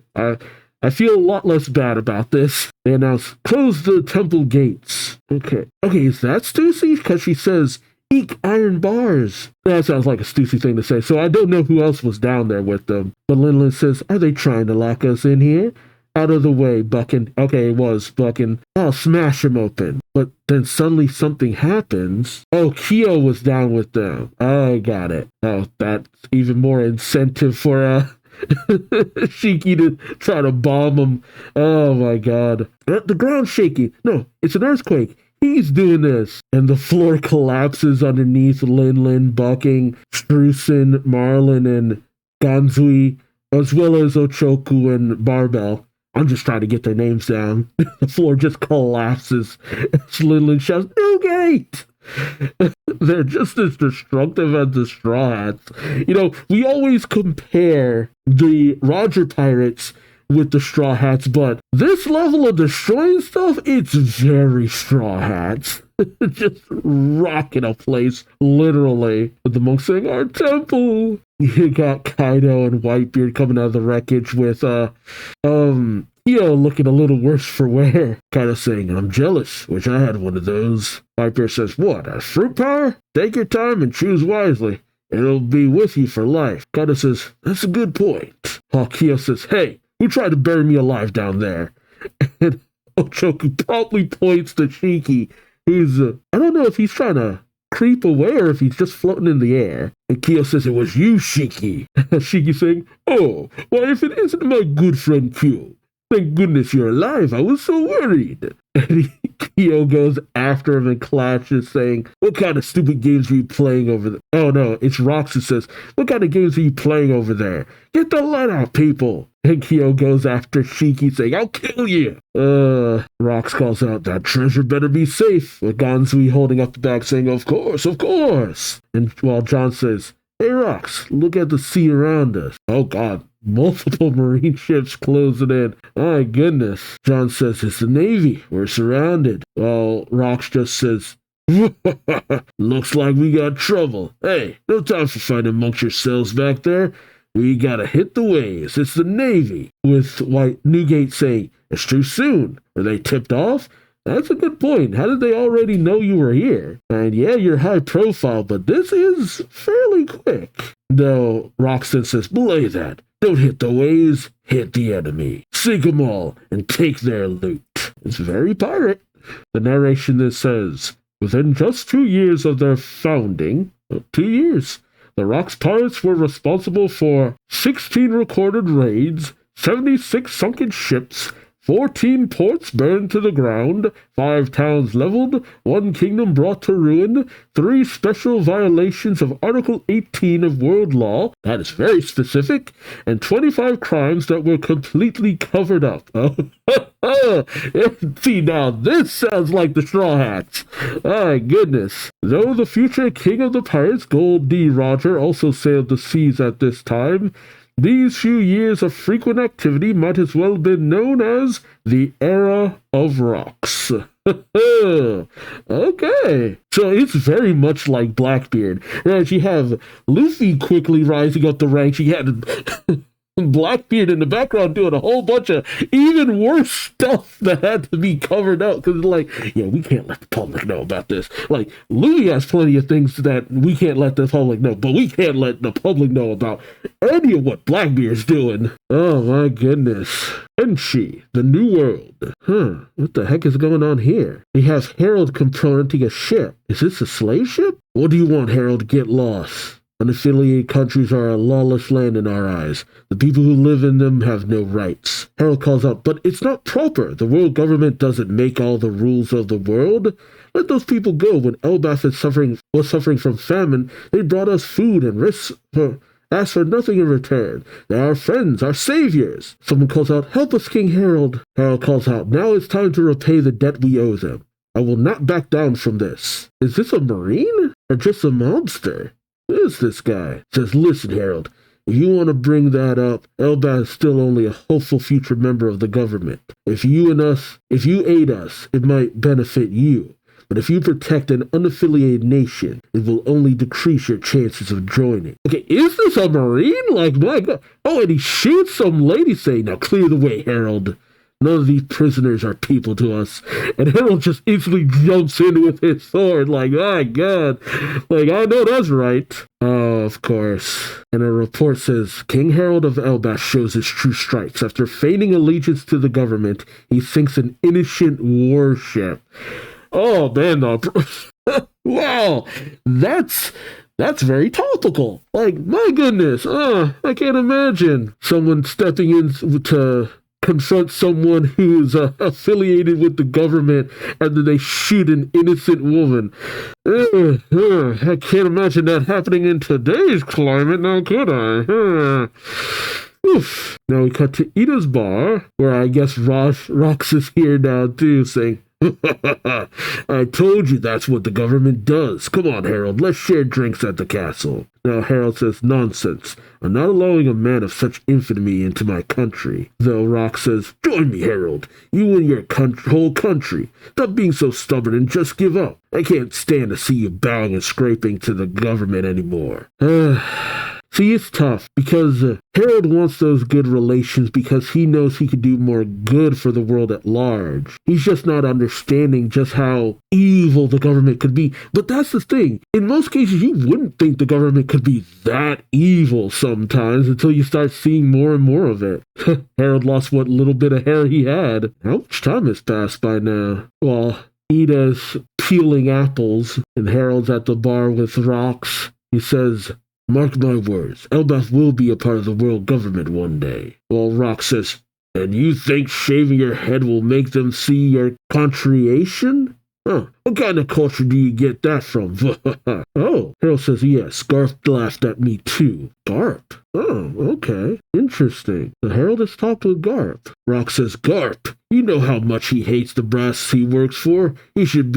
I feel a lot less bad about this. They announce, close the temple gates. Okay, is that Stussy? Because she says, eek iron bars. That sounds like a Stussy thing to say, so I don't know who else was down there with them. But Lin says, are they trying to lock us in here? Out of the way, Buckin. Okay, it was Buckin. I'll smash him open. But then suddenly something happens. Oh, Kyo was down with them. I got it. Oh, that's even more incentive for Shiki to try to bomb him. Oh my god. The ground's shaky. No, it's an earthquake. He's doing this. And the floor collapses underneath Lin, Bucking, Strusen, Marlin, and Ganzui, as well as Ochoku and Barbell. I'm just trying to get their names down. The floor just collapses. Lin shouts, New Gate! They're just as destructive as the Straw Hats. You know, we always compare the Roger Pirates with the Straw Hats, but this level of destroying stuff, it's very Straw Hats. Just rocking a place, literally. With the monks saying, our temple! You got Kaido and Whitebeard coming out of the wreckage with, Kyo looking a little worse for wear. Kind of saying, I'm jealous. Wish I had one of those. Whitebeard says, what, a fruit power? Take your time and choose wisely. It'll be with you for life. Kaido says, that's a good point. Kyo says, hey, who tried to bury me alive down there? And Ochoku promptly points to Shiki, who's, I don't know if he's trying to creep away or if he's just floating in the air. And Kyo says, it was you, Shiki. Shiki saying, oh, why if it isn't my good friend Kyo? Thank goodness you're alive. I was so worried. And Kyo goes after him and clashes, saying, what kind of stupid games are you playing over there? Oh, no, it's Rox who says, what kind of games are you playing over there? Get the light out, people. And Kyo goes after Shiki, saying, I'll kill you. Rox calls out, that treasure better be safe. With Ganzui holding up the bag, saying, of course, of course. And while John says, hey, Rox, look at the sea around us. Oh, God. Multiple marine ships closing in. My goodness. John says, it's the Navy. We're surrounded. Well, Rox just says, looks like we got trouble. Hey, no time for fighting amongst yourselves back there. We gotta hit the waves. It's the Navy. With Newgate saying, it's too soon. Are they tipped off? That's a good point. How did they already know you were here? And yeah, you're high profile, but this is fairly really quick. No, Roxanne says, belay that. Don't hit the waves, hit the enemy. Sink 'em all and take their loot. It's very pirate. The narration then says, within just 2 years of their founding, 2 years, the Rox pirates were responsible for 16 recorded raids, 76 sunken ships, 14 ports burned to the ground, 5 towns leveled, 1 kingdom brought to ruin, 3 special violations of Article 18 of World Law, that is very specific, and 25 crimes that were completely covered up. See, now this sounds like the Straw Hats. My goodness. Though the future king of the pirates, Gold D. Roger, also sailed the seas at this time, these few years of frequent activity might as well have been known as the Era of Rox. Okay. So it's very much like Blackbeard. Whereas you have Luffy quickly rising up the ranks, you had Blackbeard in the background doing a whole bunch of even worse stuff that had to be covered up because, like, yeah, we can't let the public know about this. Like, Louis has plenty of things that we can't let the public know, but we can't let the public know about any of what Blackbeard's doing. Oh my goodness. Enshi, the New World. What the heck is going on here? We have Harold confronting a ship. Is this a slave ship? What do you want, Harold? Get lost. Unaffiliated countries are a lawless land in our eyes. The people who live in them have no rights. Harold calls out, but it's not proper. The world government doesn't make all the rules of the world. Let those people go. When Elbaf was suffering from famine, they brought us food and asked for nothing in return. They're our friends, our saviors. Someone calls out, help us, King Harold. Harold calls out, now it's time to repay the debt we owe them. I will not back down from this. Is this a marine or just a monster? Who is this guy? Says, listen, Harold, if you want to bring that up, Elbaf is still only a hopeful future member of the government. If you aid us, it might benefit you. But if you protect an unaffiliated nation, it will only decrease your chances of joining. Okay, is this a marine? Like, my God. Oh, and he shoots some lady saying, now clear the way, Harold. None of these prisoners are people to us. And Harold just instantly jumps in with his sword, like, my God. Like, I know that's right. Oh, of course. And a report says, King Harold of Elbaf shows his true stripes. After feigning allegiance to the government, he sinks an innocent warship. Oh, man. Wow. That's very topical. Like, my goodness. I can't imagine someone stepping in to confront someone who's affiliated with the government and then they shoot an innocent woman. I can't imagine that happening in today's climate, now could I? Oof. Now we cut to Ida's bar, where I guess Rox is here now too, saying, I told you that's what the government does. Come on, Harold, let's share drinks at the castle. Now Harold says, nonsense. I'm not allowing a man of such infamy into my country. Though Rox says, join me, Harold. You and your whole country. Stop being so stubborn and just give up. I can't stand to see you bowing and scraping to the government anymore. See, it's tough because Harold wants those good relations because he knows he could do more good for the world at large. He's just not understanding just how evil the government could be. But that's the thing. In most cases, you wouldn't think the government could be that evil sometimes until you start seeing more and more of it. Harold lost what little bit of hair he had. How much time has passed by now? Well, Ida's peeling apples and Harold's at the bar with Rox. He says, mark my words, Elbaf will be a part of the world government one day. Well, Rox says, and you think shaving your head will make them see your contriation? What kind of culture do you get that from? Oh, Harold says, yes, Garp laughed at me too. Garp? Oh, okay. Interesting. So Harold has talked with Garp. Rox says, Garp, you know how much he hates the brass he works for. He should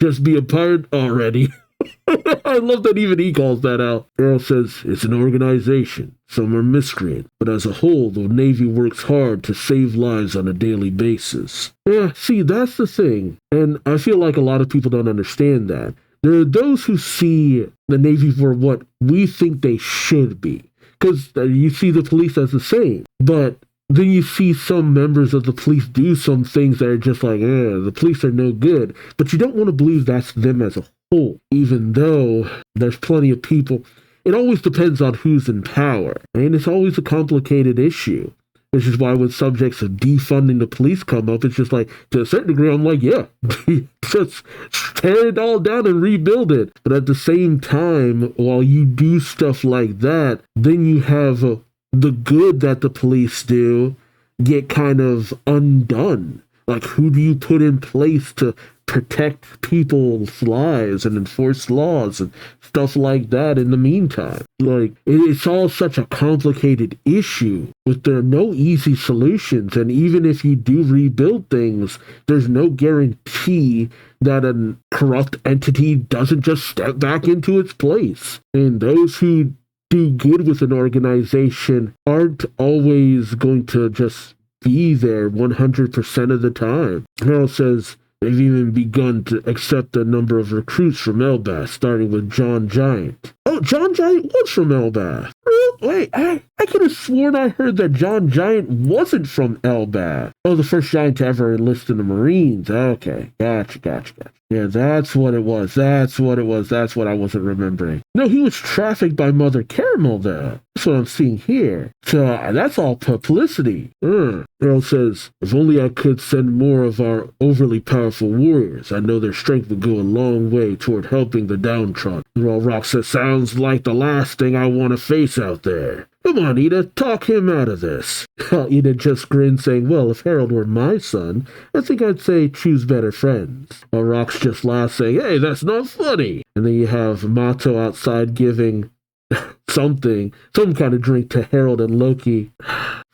just be a pirate already. I love that even he calls that out. Harold says, it's an organization. Some are miscreant, but as a whole, the Navy works hard to save lives on a daily basis. Yeah, see, that's the thing. And I feel like a lot of people don't understand that. There are those who see the Navy for what we think they should be. Because you see the police as the same. But then you see some members of the police do some things that are just like, the police are no good. But you don't want to believe that's them as a whole, even though there's plenty of people. it always depends on who's in power. And it's always a complicated issue. Which is why when subjects of defunding the police come up, it's just like, to a certain degree, I'm like, yeah, just tear it all down and rebuild it. But at the same time, while you do stuff like that, then you have the good that the police do get kind of undone. Like, who do you put in place to protect people's lives and enforce laws and stuff like that in the meantime? Like, it's all such a complicated issue with there are no easy solutions. And even if you do rebuild things, there's no guarantee that a corrupt entity doesn't just step back into its place. And those who do good with an organization aren't always going to just be there 100% of the time. Harold says they've even begun to accept a number of recruits from Elbath, starting with John Giant. Oh, John Giant was from Elbath. Wait, I could have sworn I heard that John Giant wasn't from Elbath. Oh, the first giant to ever enlist in the Marines. Okay, gotcha. Yeah, that's what it was. That's what I wasn't remembering. No, he was trafficked by Mother Caramel, though. That's what I'm seeing here. So that's all publicity. Earl says, if only I could send more of our overly powerful warriors. I know their strength would go a long way toward helping the downtrodden. Well, Rock says, sounds like the last thing I want to face out there. Come on, Ida, talk him out of this. Ida just grinned, saying, well, if Harold were my son, I think I'd say choose better friends. While Rox just laughs, saying, hey, that's not funny. And then you have Mato outside giving some kind of drink to Harold and Loki.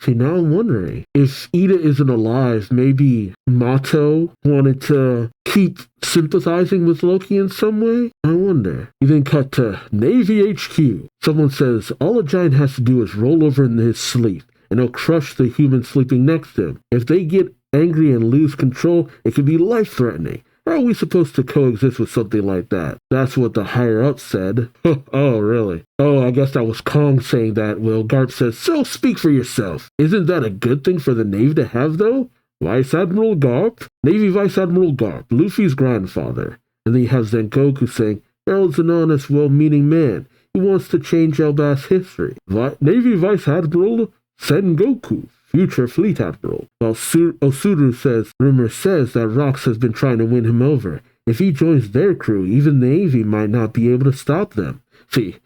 See, now I'm wondering, if Ida isn't alive, maybe Mato wanted to keep sympathizing with Loki in some way? I wonder. You then cut to Navy HQ. Someone says, all a giant has to do is roll over in his sleep, and he'll crush the human sleeping next to him. If they get angry and lose control, it could be life-threatening. How are we supposed to coexist with something like that? That's what the higher-up said. Oh, really? Oh, I guess that was Kong saying that. Will Garp says, so speak for yourself. Isn't that a good thing for the Navy to have, though? Vice Admiral Garp? Navy Vice Admiral Garp, Luffy's grandfather. And then you have Zengoku saying, Harold's an honest, well-meaning man. He wants to change Elbath's history. Navy Vice Admiral Sengoku, future fleet admiral. While Osuru says, rumor says that Rox has been trying to win him over. If he joins their crew, even the Navy might not be able to stop them. See,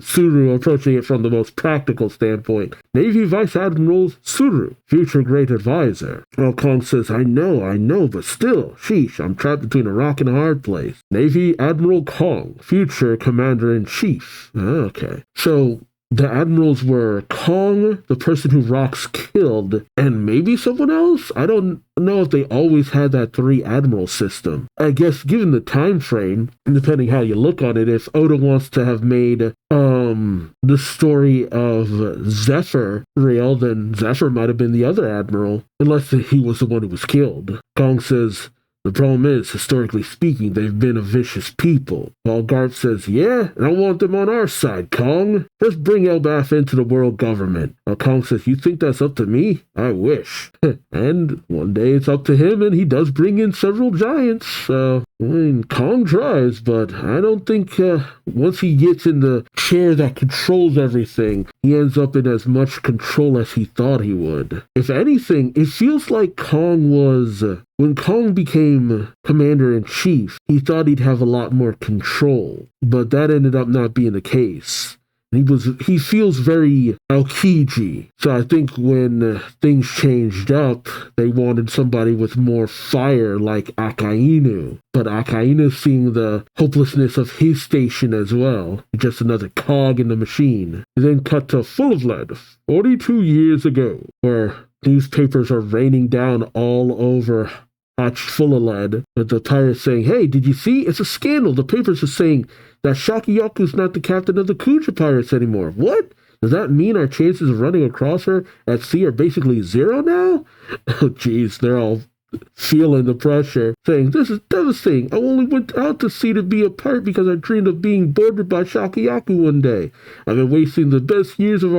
Suru approaching it from the most practical standpoint. Navy Vice Admiral Suru, future great advisor. While Kong says, I know, but still, sheesh, I'm trapped between a rock and a hard place. Navy Admiral Kong, future commander-in-chief. Okay. So, the admirals were Kong, the person who Rox killed, and maybe someone else? I don't know if they always had that 3-admiral system. I guess given the time frame, depending how you look on it, if Oda wants to have made the story of Zephyr real, then Zephyr might have been the other admiral, unless he was the one who was killed. Kong says, the problem is, historically speaking, they've been a vicious people. While Garp says, yeah, and I want them on our side, Kong. Just bring Elbath into the world government. While Kong says, you think that's up to me? I wish. And one day it's up to him, and he does bring in several giants. Kong tries, but I don't think once he gets in the chair that controls everything, he ends up in as much control as he thought he would. If anything, it feels like Kong was... when Kong became commander-in-chief, he thought he'd have a lot more control, but that ended up not being the case. He feels very Aokiji. So I think when things changed up, they wanted somebody with more fire like Akainu. But Akainu seeing the hopelessness of his station as well. Just another cog in the machine. And then cut to Full of Lead, 42 years ago, where newspapers are raining down all over Full of Lead, with the pirates saying, hey, did you see? It's a scandal. The papers are saying that Shakiyaku's not the captain of the Kuja pirates anymore. What? Does that mean our chances of running across her at sea are basically zero now? Oh, jeez, they're all feeling the pressure, saying, this is devastating. I only went out to sea to be a pirate because I dreamed of being boarded by Shakiyaku one day. We've been wasting the best years of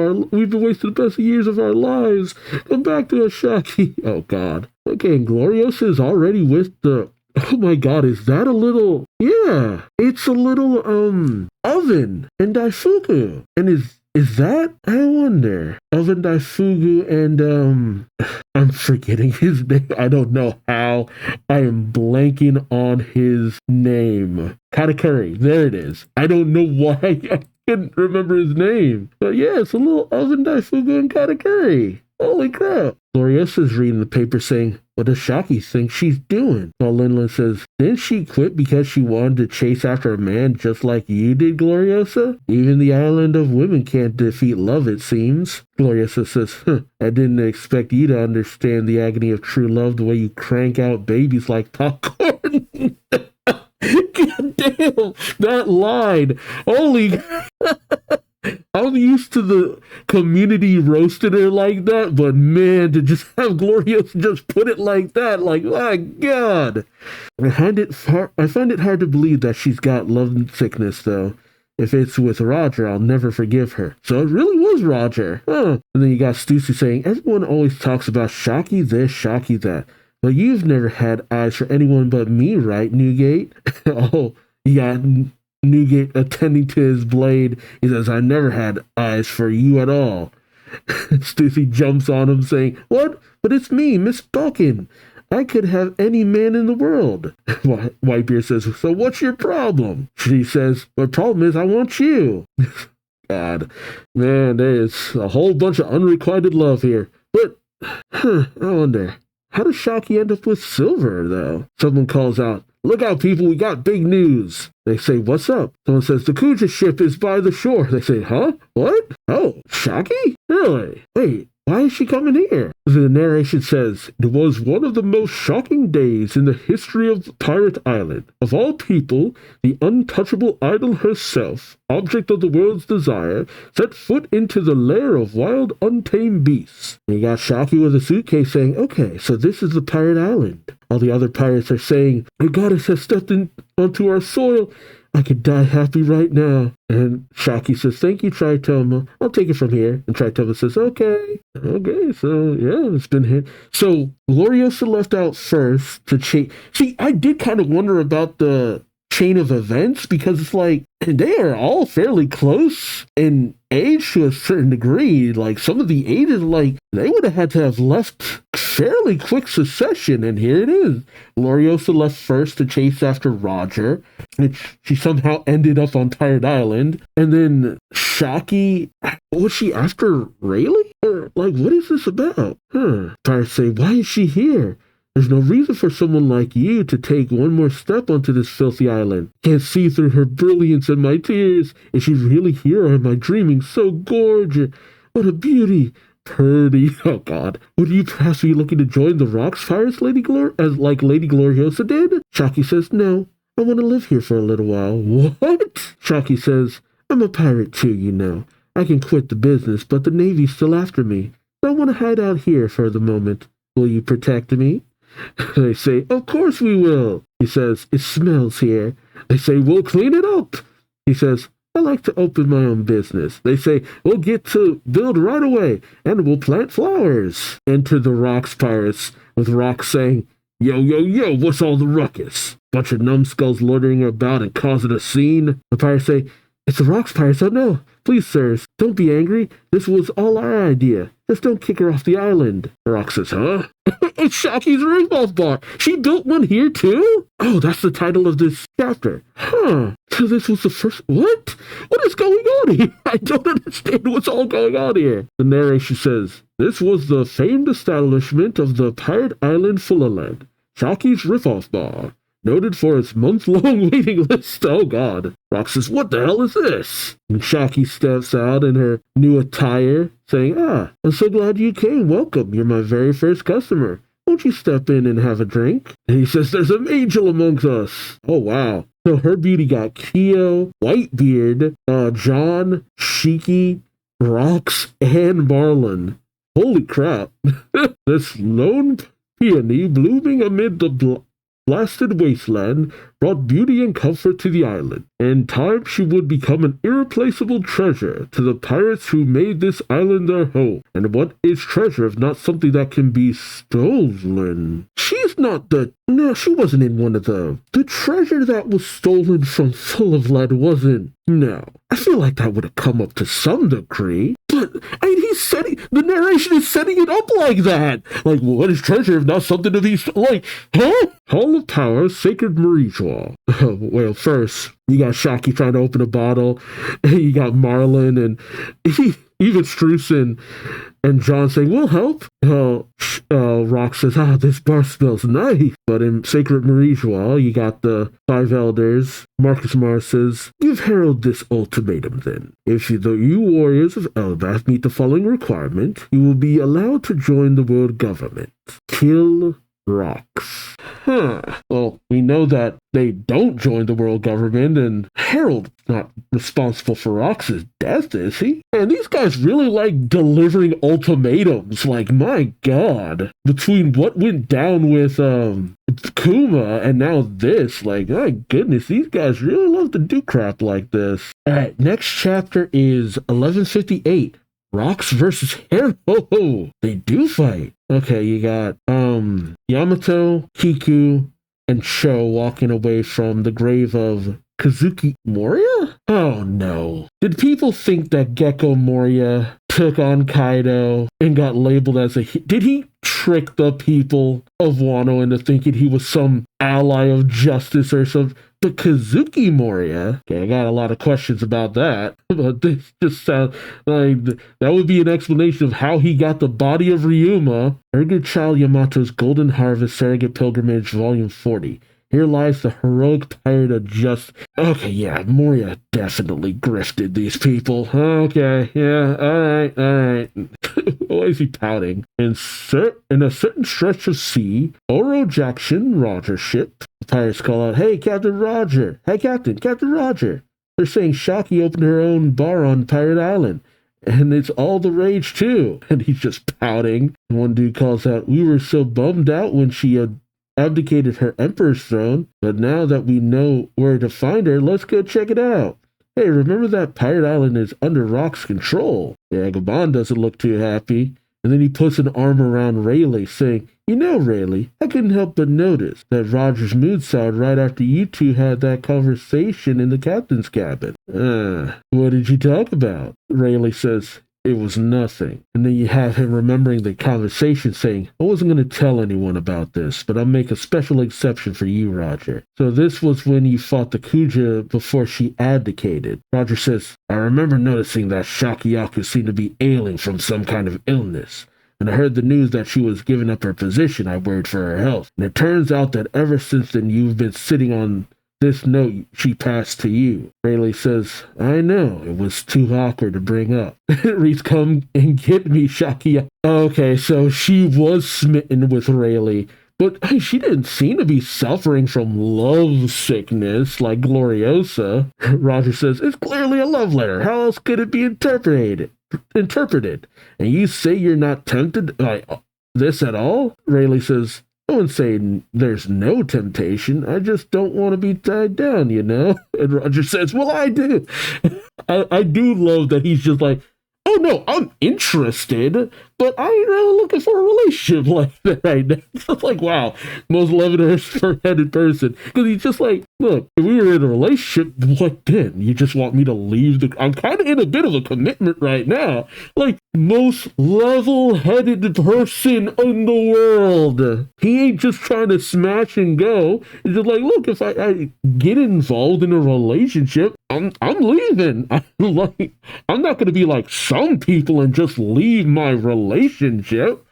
our lives. Come back to us, Shaki. Oh, God. Okay, and Gloriosa is already with the... Oh my God, is that a little... Yeah, it's a little, of Oven and Daifuku. And is that, I wonder, Oven Daifuku and, I'm forgetting his name. I don't know how. I am blanking on his name. Katakuri. There it is. I don't know why I couldn't remember his name. But yeah, it's a little Oven Daifuku and Katakuri. Holy crap. Gloriosa's reading the paper saying, what does Shaki think she's doing? While Linlin says, didn't she quit because she wanted to chase after a man just like you did, Gloriosa? Even the island of women can't defeat love, it seems. Gloriosa says, I didn't expect you to understand the agony of true love the way you crank out babies like popcorn. God damn, that line. Holy... I'm used to the community roasting her like that, but man, to just have Gloriosa just put it like that, like, my God. I find it hard to believe that she's got love sickness, though. If it's with Roger, I'll never forgive her. So it really was Roger, huh? And then you got Stussy saying, everyone always talks about Shaki this, Shaki that. But you've never had eyes for anyone but me, right, Newgate? Oh, yeah. Newgate attending to his blade. He says, I never had eyes for you at all. Stussy jumps on him saying, what? But it's me, Miss Buckin. I could have any man in the world. Whitebeard says, so what's your problem? She says, my problem is I want you. God, man, there's a whole bunch of unrequited love here. But, I wonder, how does Shaki end up with Silver, though? Someone calls out, look out, people, we got big news. They say, what's up? Someone says, the Kuja ship is by the shore. They say, huh? What? Oh, Shaki? Really? Wait, why is she coming here? The narration says, it was one of the most shocking days in the history of Pirate Island. Of all people, the untouchable idol herself, object of the world's desire, set foot into the lair of wild, untamed beasts. And you got Shaki with a suitcase saying, okay, so this is the Pirate Island. All the other pirates are saying, our goddess has stepped onto our soil. I could die happy right now. And Shaki says, thank you, Tritoma. I'll take it from here. And Tritoma says, okay. Okay, so yeah, it's been hit. So Gloriosa left out first to chase. See, I did kind of wonder about the chain of events because it's like they are all fairly close in age to a certain degree. Like some of the ages, like they would have had to have left fairly quick succession, and here it is. Gloriosa left first to chase after Roger, which she somehow ended up on Tired Island, and then Shaki, was she after Rayleigh? Or like, what is this about? Pirates say, why is she here? There's no reason for someone like you to take one more step onto this filthy island. Can't see through her brilliance and my tears. Is she really here or am I dreaming? So gorgeous. What a beauty. Purdy. Oh, God. Would you perhaps be looking to join the Rocks Pirates, like Lady Gloriosa did? Shaki says, no. I want to live here for a little while. What? Shaki says, I'm a pirate too, you know. I can quit the business, but the Navy's still after me. I want to hide out here for the moment. Will you protect me? They say, of course we will. He says, it smells here. They say, we'll clean it up. He says, I like to open my own business. They say, we'll get to build right away, and we'll plant flowers. Enter the Rocks Pirates, with Rocks saying, yo, yo, yo, what's all the ruckus? Bunch of numbskulls loitering about and causing a scene. The pirates say, it's the Rocks Pirates, oh no. Please, sirs, don't be angry. This was all our idea. Just don't kick her off the island. Rocks says, huh? It's Shaki's ring-off bar. She built one here too? Oh, that's the title of this chapter. Huh. So this was the first... What? What is going on here? I don't understand what's all going on here. The narration says, this was the famed establishment of the Pirate Island Fullerland, Shaki's riff-off bar. Noted for its month-long waiting list. Oh, God. Rock says, what the hell is this? And Shaki steps out in her new attire, saying, I'm so glad you came. Welcome. You're my very first customer. Won't you step in and have a drink? And he says, there's an angel amongst us. Oh, wow. So her beauty got Keo, Whitebeard, John, Shiki, Rocks, and Marlin. Holy crap. This lone peony blooming amid the blasted wasteland brought beauty and comfort to the island. In time she would become an irreplaceable treasure to the pirates who made this island their home. And what is treasure if not something that can be stolen? She's she's not no, she wasn't in one of the treasure that was stolen from Full of Lead wasn't, no. I feel like that would have come up to some degree, but I mean, the narration is setting it up like that. Like, well, what is treasure if not something to be, like, huh? Hall of Power, Sacred Marijuana. Well, first, you got Shocky trying to open a bottle, and you got Marlin, and even Struce and John saying, we'll help. Rock says, this bar smells nice. But in Sacred Marijuana, you got the 5 elders. Marcus Mars says, give Harold this ultimatum then. If you warriors of Elbaf meet the following requirement, you will be allowed to join the world government. Kill Rocks. Well, we know that they don't join the world government, and Harold's not responsible for Rox's death, is he? And these guys really like delivering ultimatums. Like, my God. Between what went down with Kuma and now this, like, my goodness, these guys really love to do crap like this. Alright, next chapter is 1158. Rocks versus Harold. They do fight. Okay, you got Yamato, Kiku, and Sho walking away from the grave of Kazuki Moria? Oh no. Did people think that Gecko Moria took on Kaido and got labeled as did he trick the people of Wano into thinking he was some ally of justice or something? But Kazuki Moria, okay, I got a lot of questions about that, but this just sounds like that would be an explanation of how he got the body of Ryuma. Urga Child Yamato's Golden Harvest Surrogate Pilgrimage, Volume 40. Here lies the heroic pirate of just... Okay, yeah, Moria definitely grifted these people. Okay, yeah, alright. Why is he pouting? In a certain stretch of sea, Oro Jackson, Roger ship, the pirates call out, hey, Captain Roger! Hey, Captain Roger! They're saying Shocky opened her own bar on Pirate Island. And it's all the rage, too. And he's just pouting. And one dude calls out, we were so bummed out when she had abdicated her emperor's throne, but now that we know where to find her, let's go check it out. Hey, remember that Pirate Island is under Rock's control. Yeah, Gabon doesn't look too happy. And then he puts an arm around Rayleigh, saying, you know, Rayleigh, I couldn't help but notice that Roger's mood soured right after you two had that conversation in the captain's cabin. What did you talk about? Rayleigh says, it was nothing. And then you have him remembering the conversation saying, I wasn't going to tell anyone about this, but I'll make a special exception for you, Roger. So this was when you fought the Kuja before she abdicated. Roger says, I remember noticing that Shakiyaku seemed to be ailing from some kind of illness. When I heard the news that she was giving up her position, I worried for her health. And it turns out that ever since then you've been sitting on this note she passed to you. Rayleigh says, I know, it was too awkward to bring up. It reads, come and get me, Shakia. Okay, so she was smitten with Rayleigh, but she didn't seem to be suffering from love sickness like Gloriosa. Roger says, it's clearly a love letter. How else could it be interpreted? And you say you're not tempted by this at all? Rayleigh says, I wouldn't say there's no temptation. I just don't want to be tied down, you know? And Roger says, well, I do. I do love that he's just like, oh, no, I'm interested, but I ain't really looking for a relationship like that right now. It's like, wow, most level-headed person. Because he's just like, look, if we were in a relationship, what then? You just want me to leave I'm kind of in a bit of a commitment right now. Like, most level-headed person in the world. He ain't just trying to smash and go. He's just like, look, if I get involved in a relationship, I'm leaving. I'm not going to be like some people and just leave my relationship.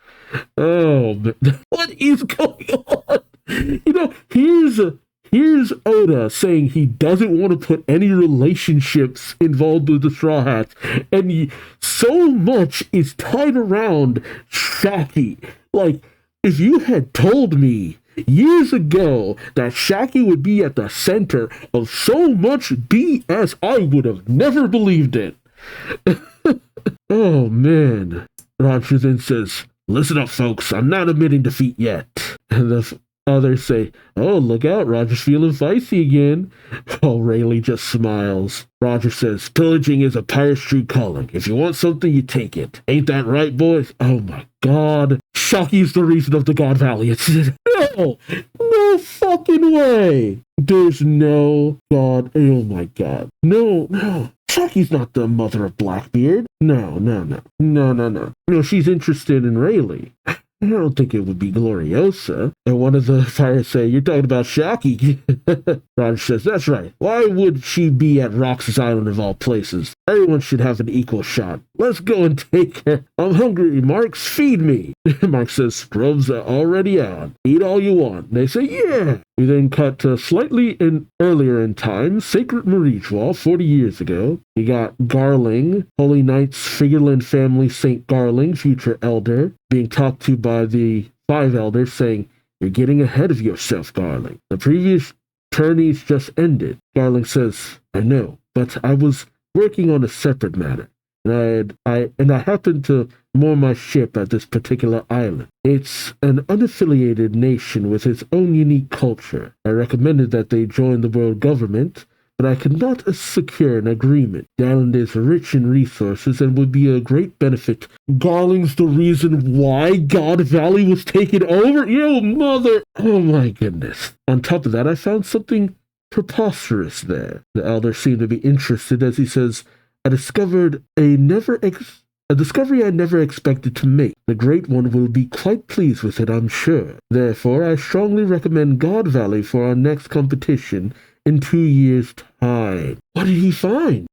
Oh, what is going on? You know, here's Oda saying he doesn't want to put any relationships involved with the Straw Hats, and so much is tied around Shaki. Like, if you had told me years ago that Shaki would be at the center of so much BS, I would have never believed it. Oh, man. Roger then says, listen up, folks. I'm not admitting defeat yet. And the others say, oh, look out. Roger's feeling feisty again. Oh, Rayleigh just smiles. Roger says, pillaging is a pirate's true calling. If you want something, you take it. Ain't that right, boys? Oh, my God. Shaki's the reason of the God Valley. No! No fucking way! There's no God. Oh my God. No. Shaki's not the mother of Blackbeard. No. No, she's interested in Rayleigh. I don't think it would be Gloriosa. And one of the pirates say, you're talking about Shaki. Roger says, that's right. Why would she be at Roxas Island of all places? Everyone should have an equal shot. Let's go and take her. I'm hungry, Marks. Feed me. Mark says, scrubs are already on. Eat all you want. They say, yeah. We then cut to slightly earlier in time, Sacred Marichwal, 40 years ago. We got Garling, Holy Knights, Figureland family, St. Garling, future elder, being talked to by the 5 elders, saying, you're getting ahead of yourself, Garling. The previous tourneys just ended. Garling says, I know, but I was working on a separate matter. And I happened to moor my ship at this particular island. It's an unaffiliated nation with its own unique culture. I recommended that they join the world government, but I could not secure an agreement. The island is rich in resources and would be a great benefit. Garling's the reason why God Valley was taken over? Yo, mother! Oh my goodness. On top of that, I found something preposterous there. The elder seemed to be interested as he says, I discovered a discovery I never expected to make. The Great One will be quite pleased with it, I'm sure. Therefore, I strongly recommend God Valley for our next competition in 2 years' time. What did he find?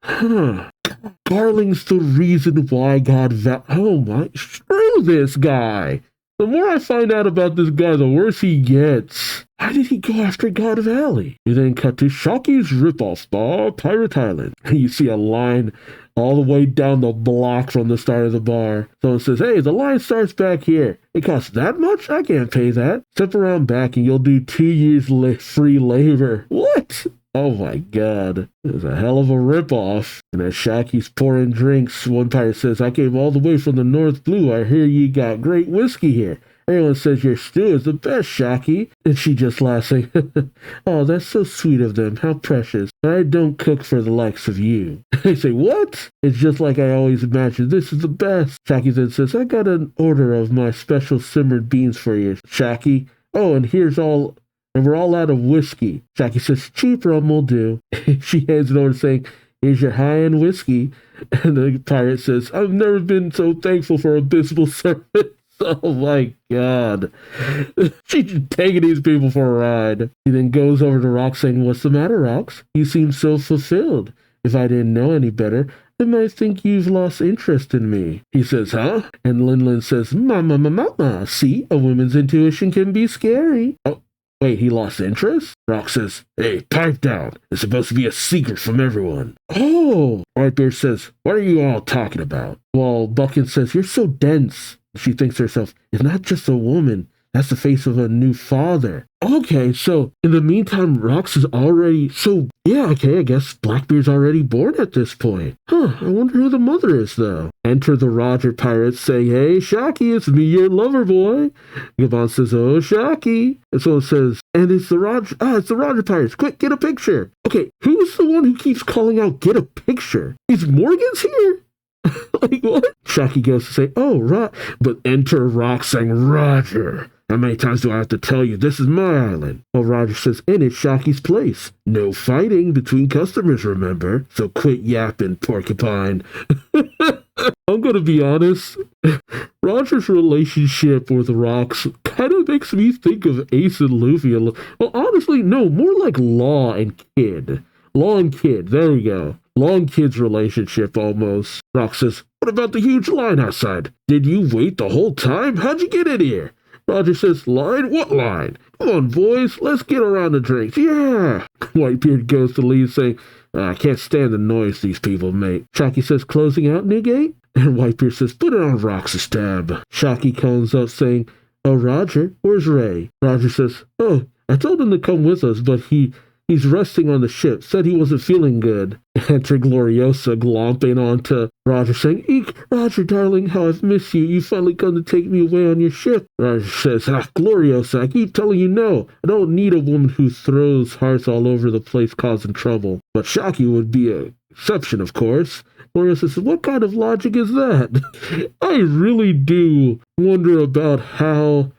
Garling's the reason why God Valley... Oh my... Screw this guy! The more I find out about this guy, the worse he gets. Why did he go after God Valley? You then cut to Shaki's ripoff bar, Pirate Island. You see a line all the way down the block from the start of the bar. Someone says, hey, the line starts back here. It costs that much? I can't pay that. Step around back and you'll do 2 years free labor. What? Oh my God. It was a hell of a ripoff. And as Shaki's pouring drinks, one pirate says, I came all the way from the North Blue. I hear you got great whiskey here. Everyone says your stew is the best, Shaki. And she just laughs saying, oh, that's so sweet of them. How precious. I don't cook for the likes of you. They say, what? It's just like I always imagined. This is the best. Shaki then says, I got an order of my special simmered beans for you, Shaki. Oh, and we're all out of whiskey. Shaki says, cheap rum will do. She hands it over saying, here's your high-end whiskey. And the pirate says, I've never been so thankful for abysmal service. Oh my God. She's just taking these people for a ride. He then goes over to Rox saying, what's the matter, Rox? You seem so fulfilled. If I didn't know any better, I might think you've lost interest in me. He says, huh? And Linlin says, mama. See, a woman's intuition can be scary. Oh, wait, he lost interest? Rox says, hey, pipe down. It's supposed to be a secret from everyone. Oh! Whitebeard says, what are you all talking about? While Buchan says, you're so dense. She thinks to herself, it's not just a woman. That's the face of a new father. Okay, so in the meantime, Rox is already... So, yeah, okay, I guess Blackbeard's already born at this point. I wonder who the mother is, though. Enter the Roger pirates saying, hey, Shaki, it's me, your lover boy. Gabon says, oh, Shaki. And so it says, and it's the Roger pirates. Quick, get a picture. Okay, who's the one who keeps calling out, get a picture? Is Morgan's here? Like, what? Shaki goes to say, oh, but enter Rock saying, Roger. How many times do I have to tell you this is my island? Well, Roger says, and it's Shaki's place. No fighting between customers, remember? So quit yapping, porcupine. I'm gonna be honest. Roger's relationship with Rox kind of makes me think of Ace and Luffy. Well, honestly, no, more like Law and Kid. Law and Kid, there we go. Law and Kid's relationship, almost. Rox says, what about the huge line outside? Did you wait the whole time? How'd you get in here? Roger says, line? What line? Come on, boys, let's get around the drinks. Yeah. Whitebeard goes to leave saying, I can't stand the noise these people make. Shaki says, closing out Newgate? And Whitebeard says, put it on Rox's tab. Shaki comes up saying, oh, Roger, where's Ray? Roger says, oh, I told him to come with us, but he's resting on the ship, said he wasn't feeling good. Enter Gloriosa glomping onto Roger saying, eek, Roger, darling, how I've missed you. You finally come to take me away on your ship. Roger says, Gloriosa, I keep telling you no. I don't need a woman who throws hearts all over the place causing trouble. But Shaki would be an exception, of course. Gloriosa says, what kind of logic is that? I really do wonder about how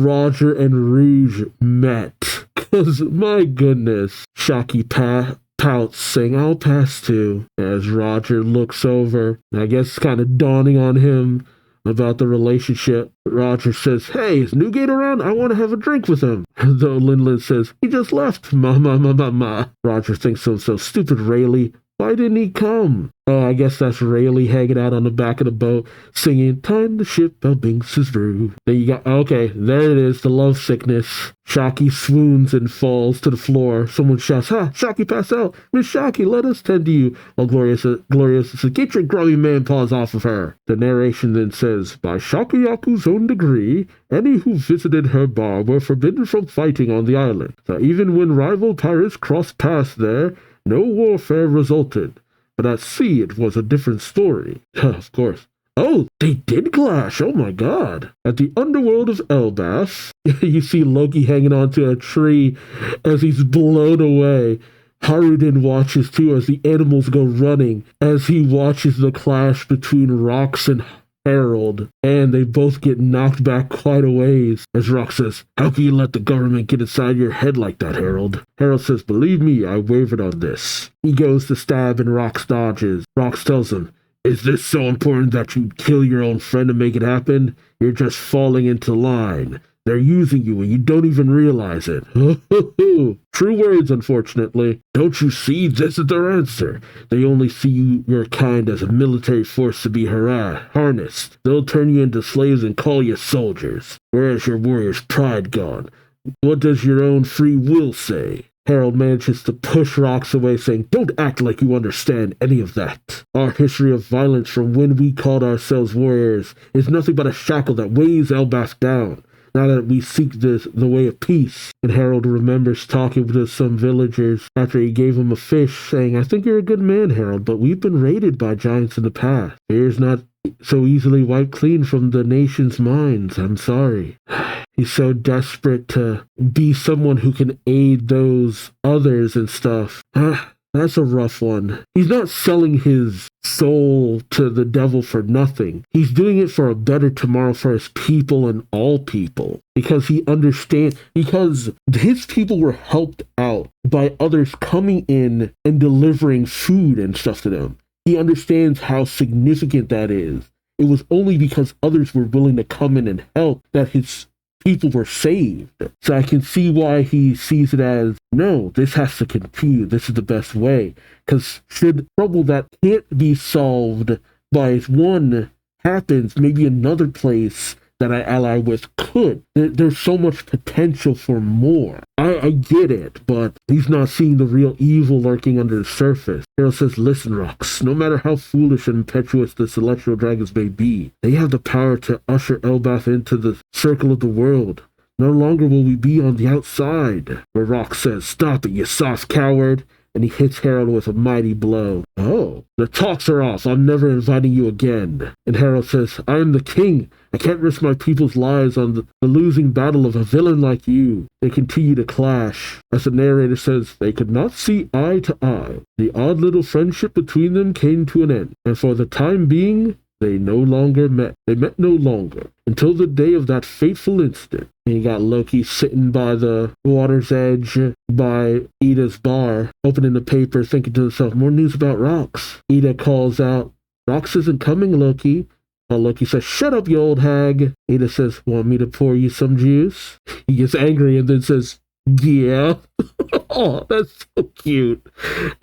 Roger and Rouge met. Because, my goodness, Shocky pouts, saying, I'll pass too, as Roger looks over. I guess it's kind of dawning on him about the relationship. Roger says, hey, is Newgate around? I want to have a drink with him. Though Lin says, he just left. Ma. Roger thinks to himself, stupid Rayleigh. Why didn't he come? Oh, I guess that's Rayleigh hanging out on the back of the boat, singing, time the ship of Binks is through. Then you got, okay, there it is, the love sickness. Shocky swoons and falls to the floor. Someone shouts, ha, Shocky passed out. Miss Shocky, let us tend to you. While Gloria says, get your grubby man paws off of her. The narration then says, by Shockyaku's own degree, any who visited her bar were forbidden from fighting on the island. So even when rival pirates crossed paths there, no warfare resulted, but at sea it was a different story. Of course. Oh, they did clash! Oh my god! At the underworld of Elbaf, you see Loki hanging onto a tree as he's blown away. Haruden watches too as the animals go running, as he watches the clash between Rox and Harold, and they both get knocked back quite a ways. As Rox says, how can you let the government get inside your head like that, Harold? Harold says, believe me, I wavered on this. He goes to stab and Rox dodges. Rox tells him, is this so important that you kill your own friend to make it happen? You're just falling into line. They're using you and you don't even realize it. True words, unfortunately. Don't you see? This is their answer. They only see you, your kind, as a military force to be harnessed. They'll turn you into slaves and call you soldiers. Where's your warrior's pride gone? What does your own free will say? Harold manages to push Rox away, saying, don't act like you understand any of that. Our history of violence from when we called ourselves warriors is nothing but a shackle that weighs Elbaf down. Now that we seek the way of peace. And Harold remembers talking to some villagers after he gave him a fish, saying, I think you're a good man, Harold, but we've been raided by giants in the past. Fear's not so easily wiped clean from the nation's minds. I'm sorry. He's so desperate to be someone who can aid those others and stuff. That's a rough one. He's not selling his soul to the devil for nothing. He's doing it for a better tomorrow for his people and all people. Because he understands, because his people were helped out by others coming in and delivering food and stuff to them. He understands how significant that is. It was only because others were willing to come in and help that his people were saved. So I can see why he sees it as, no, this has to continue. This is the best way. Because should trouble that can't be solved by one happens, maybe another place that I ally with could. There's so much potential for more. I get it, but he's not seeing the real evil lurking under the surface. Harold says, listen, Rox, no matter how foolish and impetuous the celestial dragons may be, they have the power to usher Elbaf into the circle of the world. No longer will we be on the outside. Where Rox says, stop it, you soft coward. And he hits Harold with a mighty blow. Oh, the talks are off. I'm never inviting you again. And Harold says, I am the king. I can't risk my people's lives on the losing battle of a villain like you. They continue to clash. As the narrator says, they could not see eye to eye. The odd little friendship between them came to an end. And for the time being, they no longer met. They met no longer. Until the day of that fateful instant. And you got Loki sitting by the water's edge by Ida's bar, opening the paper, thinking to himself, more news about Rox. Ida calls out, Rox isn't coming, Loki. While Loki says, shut up, you old hag. Ida says, want me to pour you some juice? He gets angry and then says, yeah. Oh, that's so cute.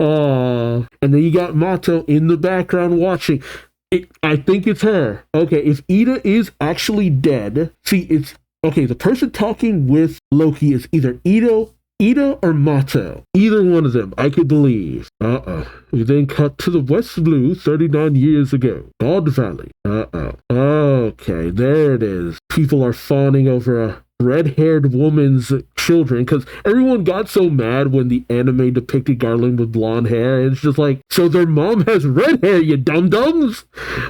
Oh. And then you got Mato in the background watching. I think it's her. Okay, if Ida is actually dead, see, it's okay. The person talking with Loki is either Ida or Mato. Either one of them, I could believe. We then cut to the West Blue 39 years ago. God Valley. Okay, there it is. People are fawning over a red-haired woman's children because everyone got so mad when the anime depicted Garland with blonde hair, and it's just like, so their mom has red hair, you dum-dums?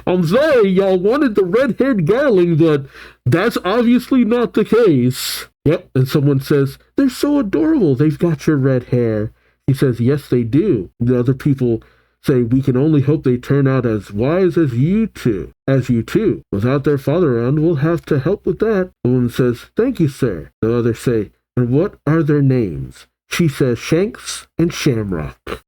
I'm sorry, y'all wanted the red-haired Garland, but that's obviously not the case. Yep, and someone says, they're so adorable, they've got your red hair. He says, yes, they do. The other people say, we can only hope they turn out as wise as you two. Without their father around, we'll have to help with that. The woman says, thank you, sir. The others say, and what are their names? She says, Shanks and Shamrock.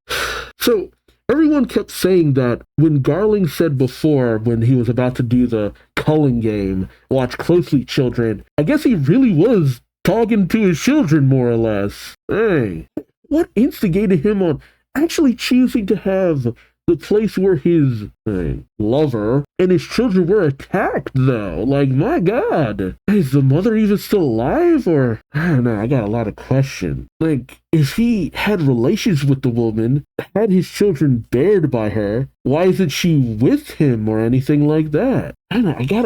So everyone kept saying that when Garling said before, when he was about to do the culling game, watch closely, children, I guess he really was talking to his children, more or less. Hey, what instigated him on actually choosing to have the place where his lover and his children were attacked, though? Like, my God. Is the mother even still alive? Or, I don't know, I got a lot of questions. Like, if he had relations with the woman, had his children bared by her, why isn't she with him or anything like that? I got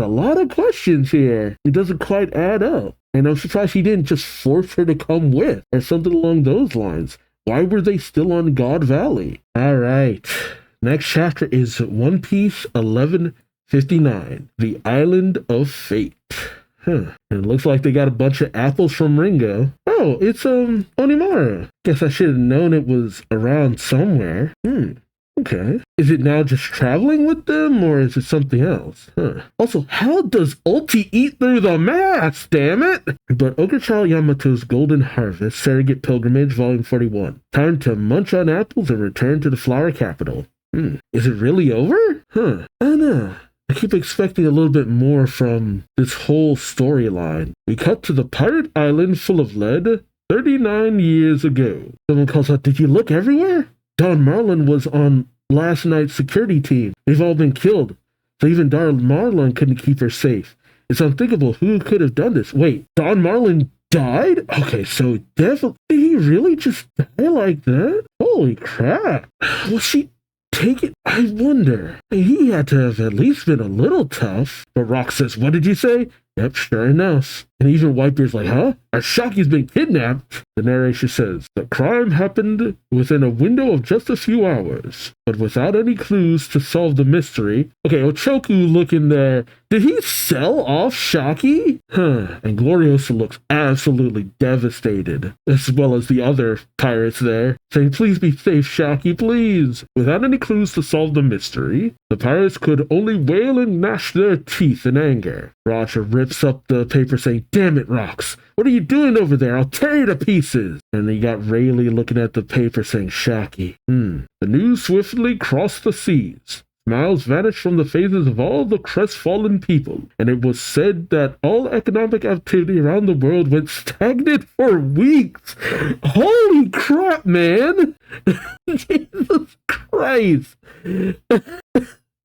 a lot of questions here. It doesn't quite add up. And I'm surprised he didn't just force her to come with, or something along those lines. Why were they still on God Valley? All right. Next chapter is One Piece 1159, The Island of Fate. And it looks like they got a bunch of apples from Ringo. Oh, it's Onimara. Guess I should have known it was around somewhere. Okay. Is it now just traveling with them, or is it something else? Also, how does Ulti eat through the mask, damn it? But Okachild Yamato's Golden Harvest, Surrogate Pilgrimage, Volume 41. Time to munch on apples and return to the flower capital. Is it really over? I don't know. I keep expecting a little bit more from this whole storyline. We cut to the pirate island full of lead 39 years ago. Someone calls out, did you look everywhere? Don Marlin was on last night's security team. They've all been killed. So even Don Marlin couldn't keep her safe. It's unthinkable. Who could have done this? Wait, Don Marlin died? Okay, so definitely. Did he really just die like that? Holy crap. Was she taken? I wonder. He had to have at least been a little tough. But Rock says, what did you say? Yep, sure enough. And even Whitebeard's like, huh? Arshaki's been kidnapped. The narration says, the crime happened within a window of just a few hours, but without any clues to solve the mystery. Okay, Ochoku looking there. Did he sell off Shaki? And Gloriosa looks absolutely devastated, as well as the other pirates there, saying, please be safe, Shaki, please. Without any clues to solve the mystery, the pirates could only wail and gnash their teeth in anger. Roger rips up the paper saying, damn it, Rocks. What are you doing over there? I'll tear you to pieces. And he got Rayleigh looking at the paper saying, Shaki. The news swiftly crossed the seas. Smiles vanished from the faces of all the crestfallen people, and it was said that all economic activity around the world went stagnant for weeks. Holy crap, man! Jesus Christ!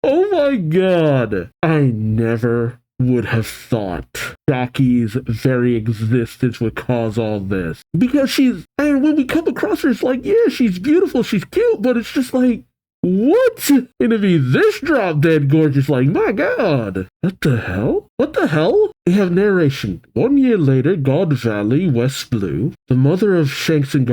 Oh my God! I never would have thought Shaki's very existence would cause all this. Because and when we come across her, it's like, yeah, she's beautiful, she's cute, but it's just like, what? And to be this drop dead gorgeous, like, my God. What the hell? What the hell? We have narration. 1 year later, God Valley, West Blue. The mother of Shanks and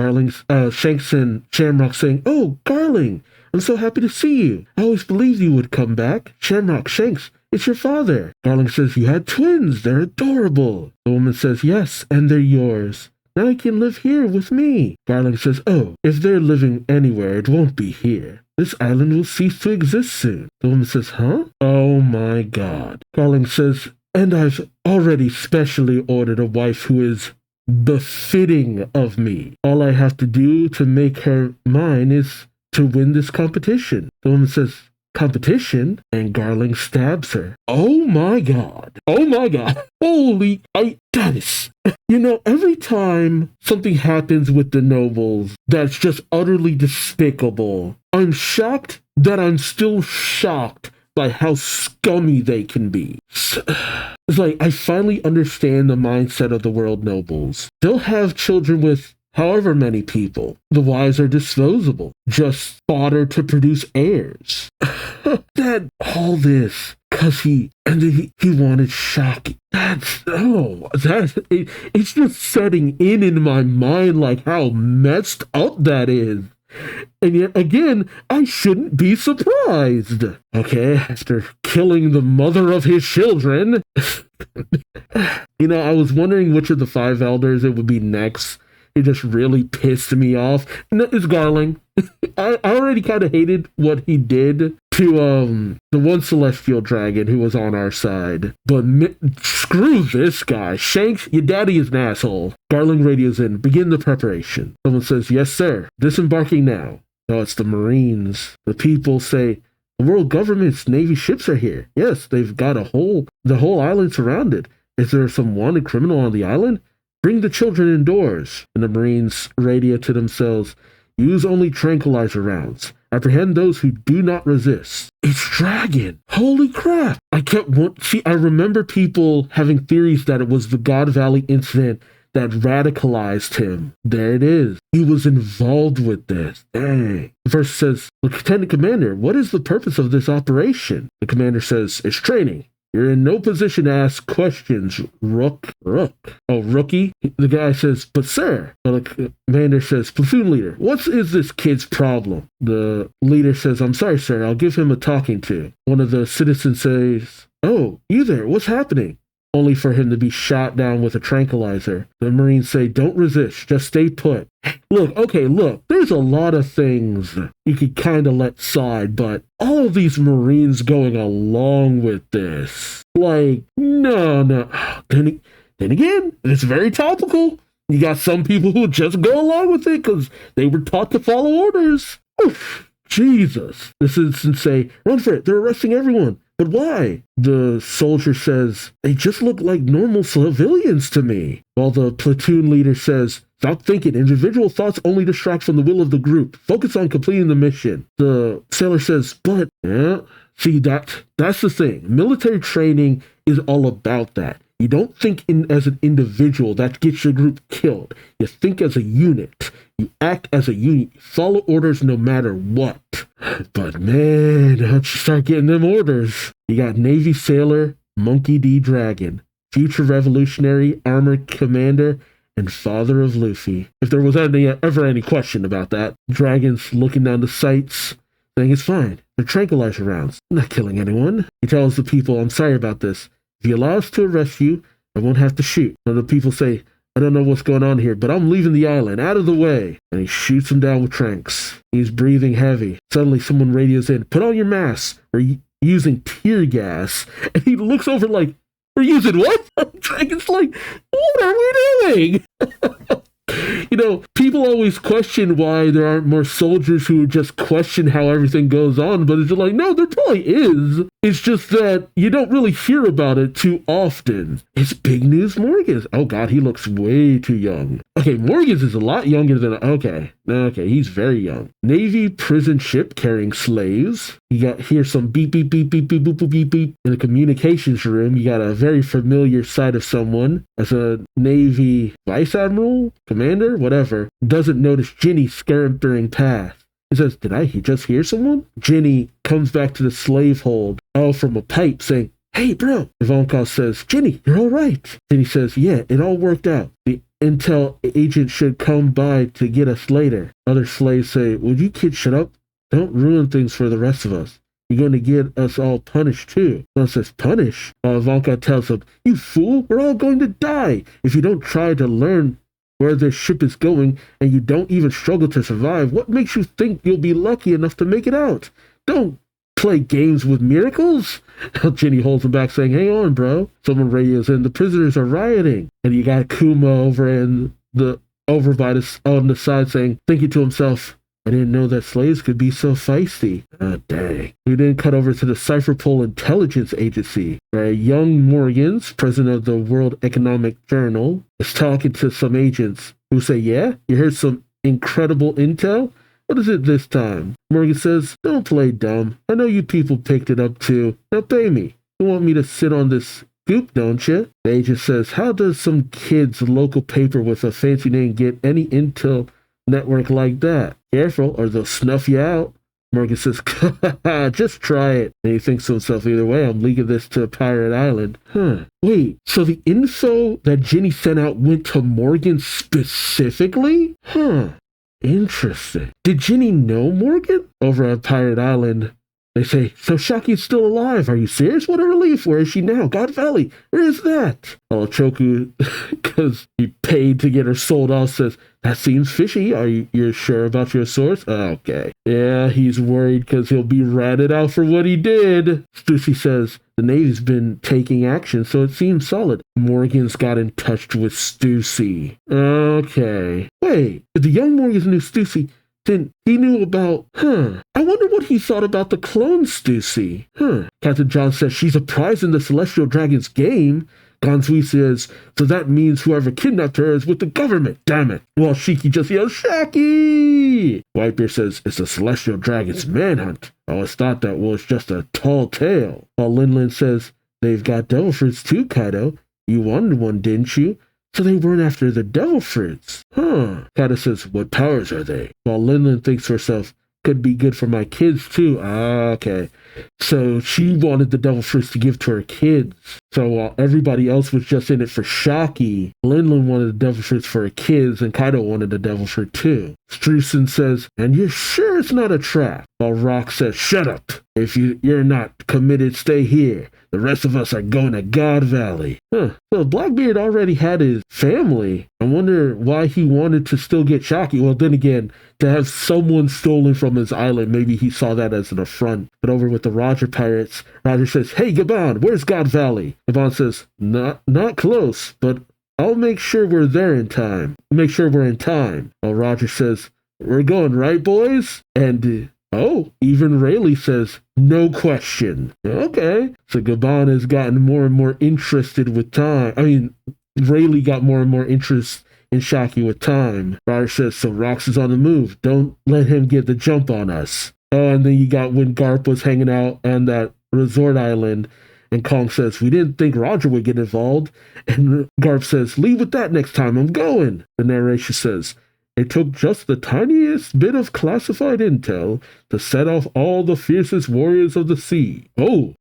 Shanks and Shamrock saying, oh, Garling, I'm so happy to see you. I always believed you would come back. Shamrock, Shanks, it's your father. Garling says, you had twins. They're adorable. The woman says, yes, and they're yours. Now you can live here with me. Garling says, oh, if they're living anywhere, it won't be here. This island will cease to exist soon. The woman says, huh? Oh my God. Garling says, and I've already specially ordered a wife who is befitting of me. All I have to do to make her mine is to win this competition. The woman says, competition? And Garling stabs her. Oh my God. Oh my God. Holy, that is, every time something happens with the nobles that's just utterly despicable, I'm shocked that I'm still shocked by how scummy they can be. It's like, I finally understand the mindset of the world nobles. They'll have children with however many people. The wives are disposable, just fodder to produce heirs. That all this because he wanted Shaki. It's just setting in my mind like how messed up that is. And yet again, I shouldn't be surprised. Okay, after killing the mother of his children. I was wondering which of the 5 elders it would be next. it just really pissed me off. And it's Garling. I already kind of hated what he did to the one celestial dragon who was on our side. But screw this guy. Shanks, your daddy is an asshole. Garling radios in. Begin the preparation. Someone says, yes, sir. Disembarking now. No, it's the Marines. The people say, the world government's Navy ships are here. Yes, they've got the whole island surrounded. Is there some wanted criminal on the island? Bring the children indoors. And the Marines radio to themselves, use only tranquilizer rounds. Apprehend those who do not resist. It's Dragon. Holy crap. I remember people having theories that it was the God Valley incident that radicalized him. There it is. He was involved with this. Dang. The verse says, Lieutenant Commander, what is the purpose of this operation? The commander says, it's training. You're in no position to ask questions, Rook. Oh, rookie? The guy says, but sir. The commander says, platoon leader, what is this kid's problem? The leader says, I'm sorry, sir. I'll give him a talking to. One of the citizens says, oh, you there, what's happening? Only for him to be shot down with a tranquilizer. The Marines say, don't resist, just stay put. Look, there's a lot of things you could kind of let slide, but all of these Marines going along with this. Like, no. Then again, it's very topical. You got some people who just go along with it because they were taught to follow orders. Oof, Jesus. The citizens say, run for it, they're arresting everyone. But why? The soldier says, they just look like normal civilians to me. While the platoon leader says, stop thinking. Individual thoughts only distract from the will of the group. Focus on completing the mission. The sailor says, but, see, that's the thing. Military training is all about that. You don't think as an individual that gets your group killed. You think as a unit. You act as a unit. You follow orders no matter what. But man, once you start getting them orders, you got Navy sailor, Monkey D. Dragon, future revolutionary, armored commander, and father of Luffy. If there was ever any question about that, Dragon's looking down the sights, saying it's fine. They're tranquilizer rounds. I'm not killing anyone. He tells the people, I'm sorry about this. If you allow us to arrest you, I won't have to shoot. And the people say, I don't know what's going on here, but I'm leaving the island, out of the way. And he shoots him down with tranks. He's breathing heavy. Suddenly someone radios in, put on your mask. We're using tear gas. And he looks over like, we're using what? Dragon's like, what are we doing? People always question why there aren't more soldiers who just question how everything goes on, but it's just like, no, there probably is. It's just that you don't really hear about it too often. It's Big News Morgans. Oh God, he looks way too young. Okay, Morgans is a lot younger than, okay, he's very young. Navy prison ship carrying slaves. You got here some beep, beep, beep, beep, beep, beep, beep, beep, beep. In the communications room, you got a very familiar sight of someone as a Navy vice admiral, commander, whatever, doesn't notice Ginny scampering past. He says, did I just hear someone? Ginny comes back to the slave hold, all from a pipe, saying, hey, bro. Ivankov says, Ginny, you're all right. Ginny says, yeah, it all worked out. The intel agent should come by to get us later. Other slaves say, would you kids shut up? Don't ruin things for the rest of us. You're going to get us all punished too. Someone says, punish? Ivanka tells him, you fool, we're all going to die if you don't try to learn where this ship is going, and you don't even struggle to survive. What makes you think you'll be lucky enough to make it out? Don't play games with miracles. Ginny holds him back, saying, hang on, bro. Someone radios in, the prisoners are rioting. And you got Kuma over on the side saying, thinking to himself, I didn't know that slaves could be so feisty. Dang. We then cut over to the Cypherpole Intelligence Agency, where young Morgans, president of the World Economic Journal, is talking to some agents who say, yeah, you heard some incredible intel? What is it this time? Morgan says, don't play dumb. I know you people picked it up too. Now pay me. You want me to sit on this scoop, don't you? The agent says, how does some kid's local paper with a fancy name get any intel network like that? Careful, or they'll snuff you out. Morgan says, just try it. And he thinks to himself, either way, I'm leaking this to Pirate Island. Wait, so the info that Ginny sent out went to Morgan specifically? Interesting. Did Ginny know Morgan? Over at Pirate Island, they say, so Shaki's still alive. Are you serious? What a relief. Where is she now? God Valley. Where is that? Choku, because he paid to get her sold off, says, that seems fishy. You're sure about your source? Okay. Yeah, he's worried because he'll be ratted out for what he did. Stussy says, the Navy's been taking action, so it seems solid. Morgan's got in touch with Stussy. Okay. Wait, if the young Morgans knew Stussy, then he knew about, I wonder what he thought about the clone Stussy. Captain John says she's a prize in the Celestial Dragon's game. Gansui says, so that means whoever kidnapped her is with the government. Damn it. Well, Shiki just yells, Shaki! Whitebeard says, it's a Celestial Dragon's manhunt. I always thought that was just a tall tale. While Linlin says, they've got devil fruits too, Kaido. You wanted one, didn't you? So they weren't after the devil fruits. Kaido says, what powers are they? While Linlin thinks to herself, could be good for my kids too. Okay. So she wanted the devil fruits to give to her kids. So while everybody else was just in it for Shaki, Linlin wanted the devil fruits for her kids, and Kaido wanted the devil fruit too. Strusen says, and you're sure it's not a trap? While Rock says, shut up. If you're not committed, stay here. The rest of us are going to God Valley. So Blackbeard already had his family. I wonder why he wanted to still get Shaki. Well, then again, to have someone stolen from his island, maybe he saw that as an affront. But over with the Roger pirates, Roger says, hey, Gabon, where's God Valley? Gabon says, not close, but I'll make sure we're there in time. Make sure we're in time. While Roger says, we're going, right, boys? And even Rayleigh says, no question. Okay. So Gabon has gotten more and more interested with time. Rayleigh got more and more interest in Shaki with time. Roger says, so Rox is on the move. Don't let him get the jump on us. And then you got when Garp was hanging out on that resort island, and Kong says, we didn't think Roger would get involved. And Garp says, leave with that next time, I'm going. The narration says, it took just the tiniest bit of classified intel to set off all the fiercest warriors of the sea. Oh,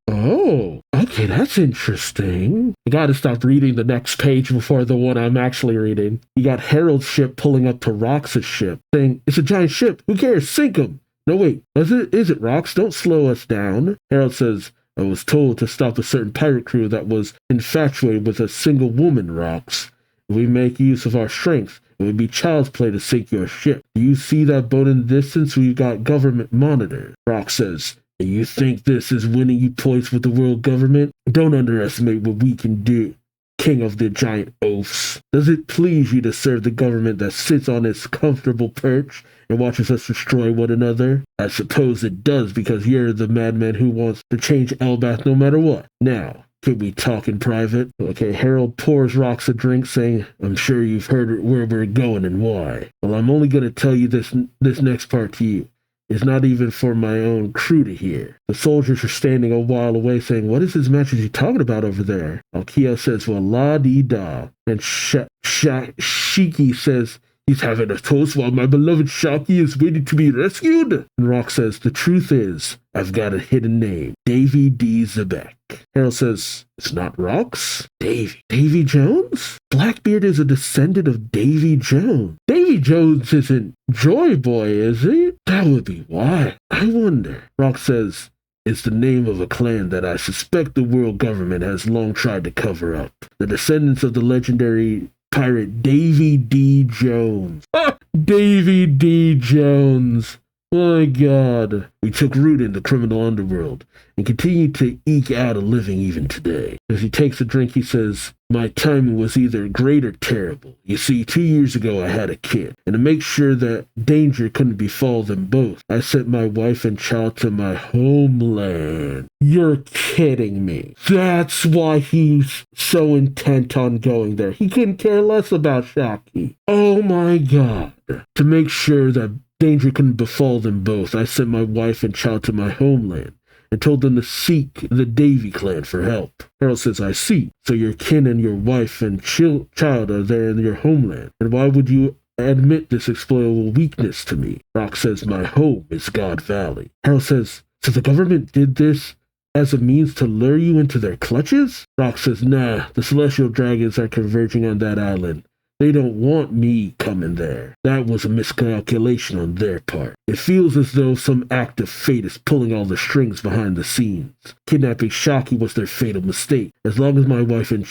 okay, that's interesting. I gotta stop reading the next page before the one I'm actually reading. You got Harold's ship pulling up to Rox's ship, saying, it's a giant ship, who cares, sink him. No, wait, is it Rox? Don't slow us down. Harold says, I was told to stop a certain pirate crew that was infatuated with a single woman, Rox. If we make use of our strength, it would be child's play to sink your ship. Do you see that boat in the distance? We've got government monitors. Rox says, and you think this is winning you points with the world government? Don't underestimate what we can do, king of the giant oafs. Does it please you to serve the government that sits on its comfortable perch and watches us destroy one another? I suppose it does, because you're the madman who wants to change Elbath no matter what. Now, could we talk in private? Okay, Harold pours Rox a drink, saying, I'm sure you've heard where we're going and why. Well, I'm only going to tell you this next part to you. It's not even for my own crew to hear. The soldiers are standing a while away, saying, what is His Majesty talking about over there? Alkia says, well, la-dee-da. And Shiki says, he's having a toast while my beloved Shaki is waiting to be rescued? And Rock says, the truth is, I've got a hidden name, Davy D. Zebek. Harold says, it's not Rox? Davy Jones? Blackbeard is a descendant of Davy Jones. Davy Jones isn't Joy Boy, is he? That would be why. I wonder. Rox says, it's the name of a clan that I suspect the world government has long tried to cover up. The descendants of the legendary pirate Davy D. Jones. Davy D. Jones. My God. We took root in the criminal underworld and continue to eke out a living even today. As he takes a drink, he says, my timing was either great or terrible. You see, 2 years ago I had a kid, and to make sure that danger couldn't befall them both, I sent my wife and child to my homeland. You're kidding me. That's why he's so intent on going there. He couldn't care less about Shaki. Oh my God. To make sure that danger couldn't befall them both, I sent my wife and child to my homeland and told them to seek the Davy clan for help. Harold says, I see. So your kin and your wife and child are there in your homeland. And why would you admit this exploitable weakness to me? Rock says, my home is God Valley. Harold says, so the government did this as a means to lure you into their clutches? Rock says, nah, the celestial dragons are converging on that island. They don't want me coming there. That was a miscalculation on their part. It feels as though some act of fate is pulling all the strings behind the scenes. Kidnapping Shaki was their fatal mistake. As long as my wife and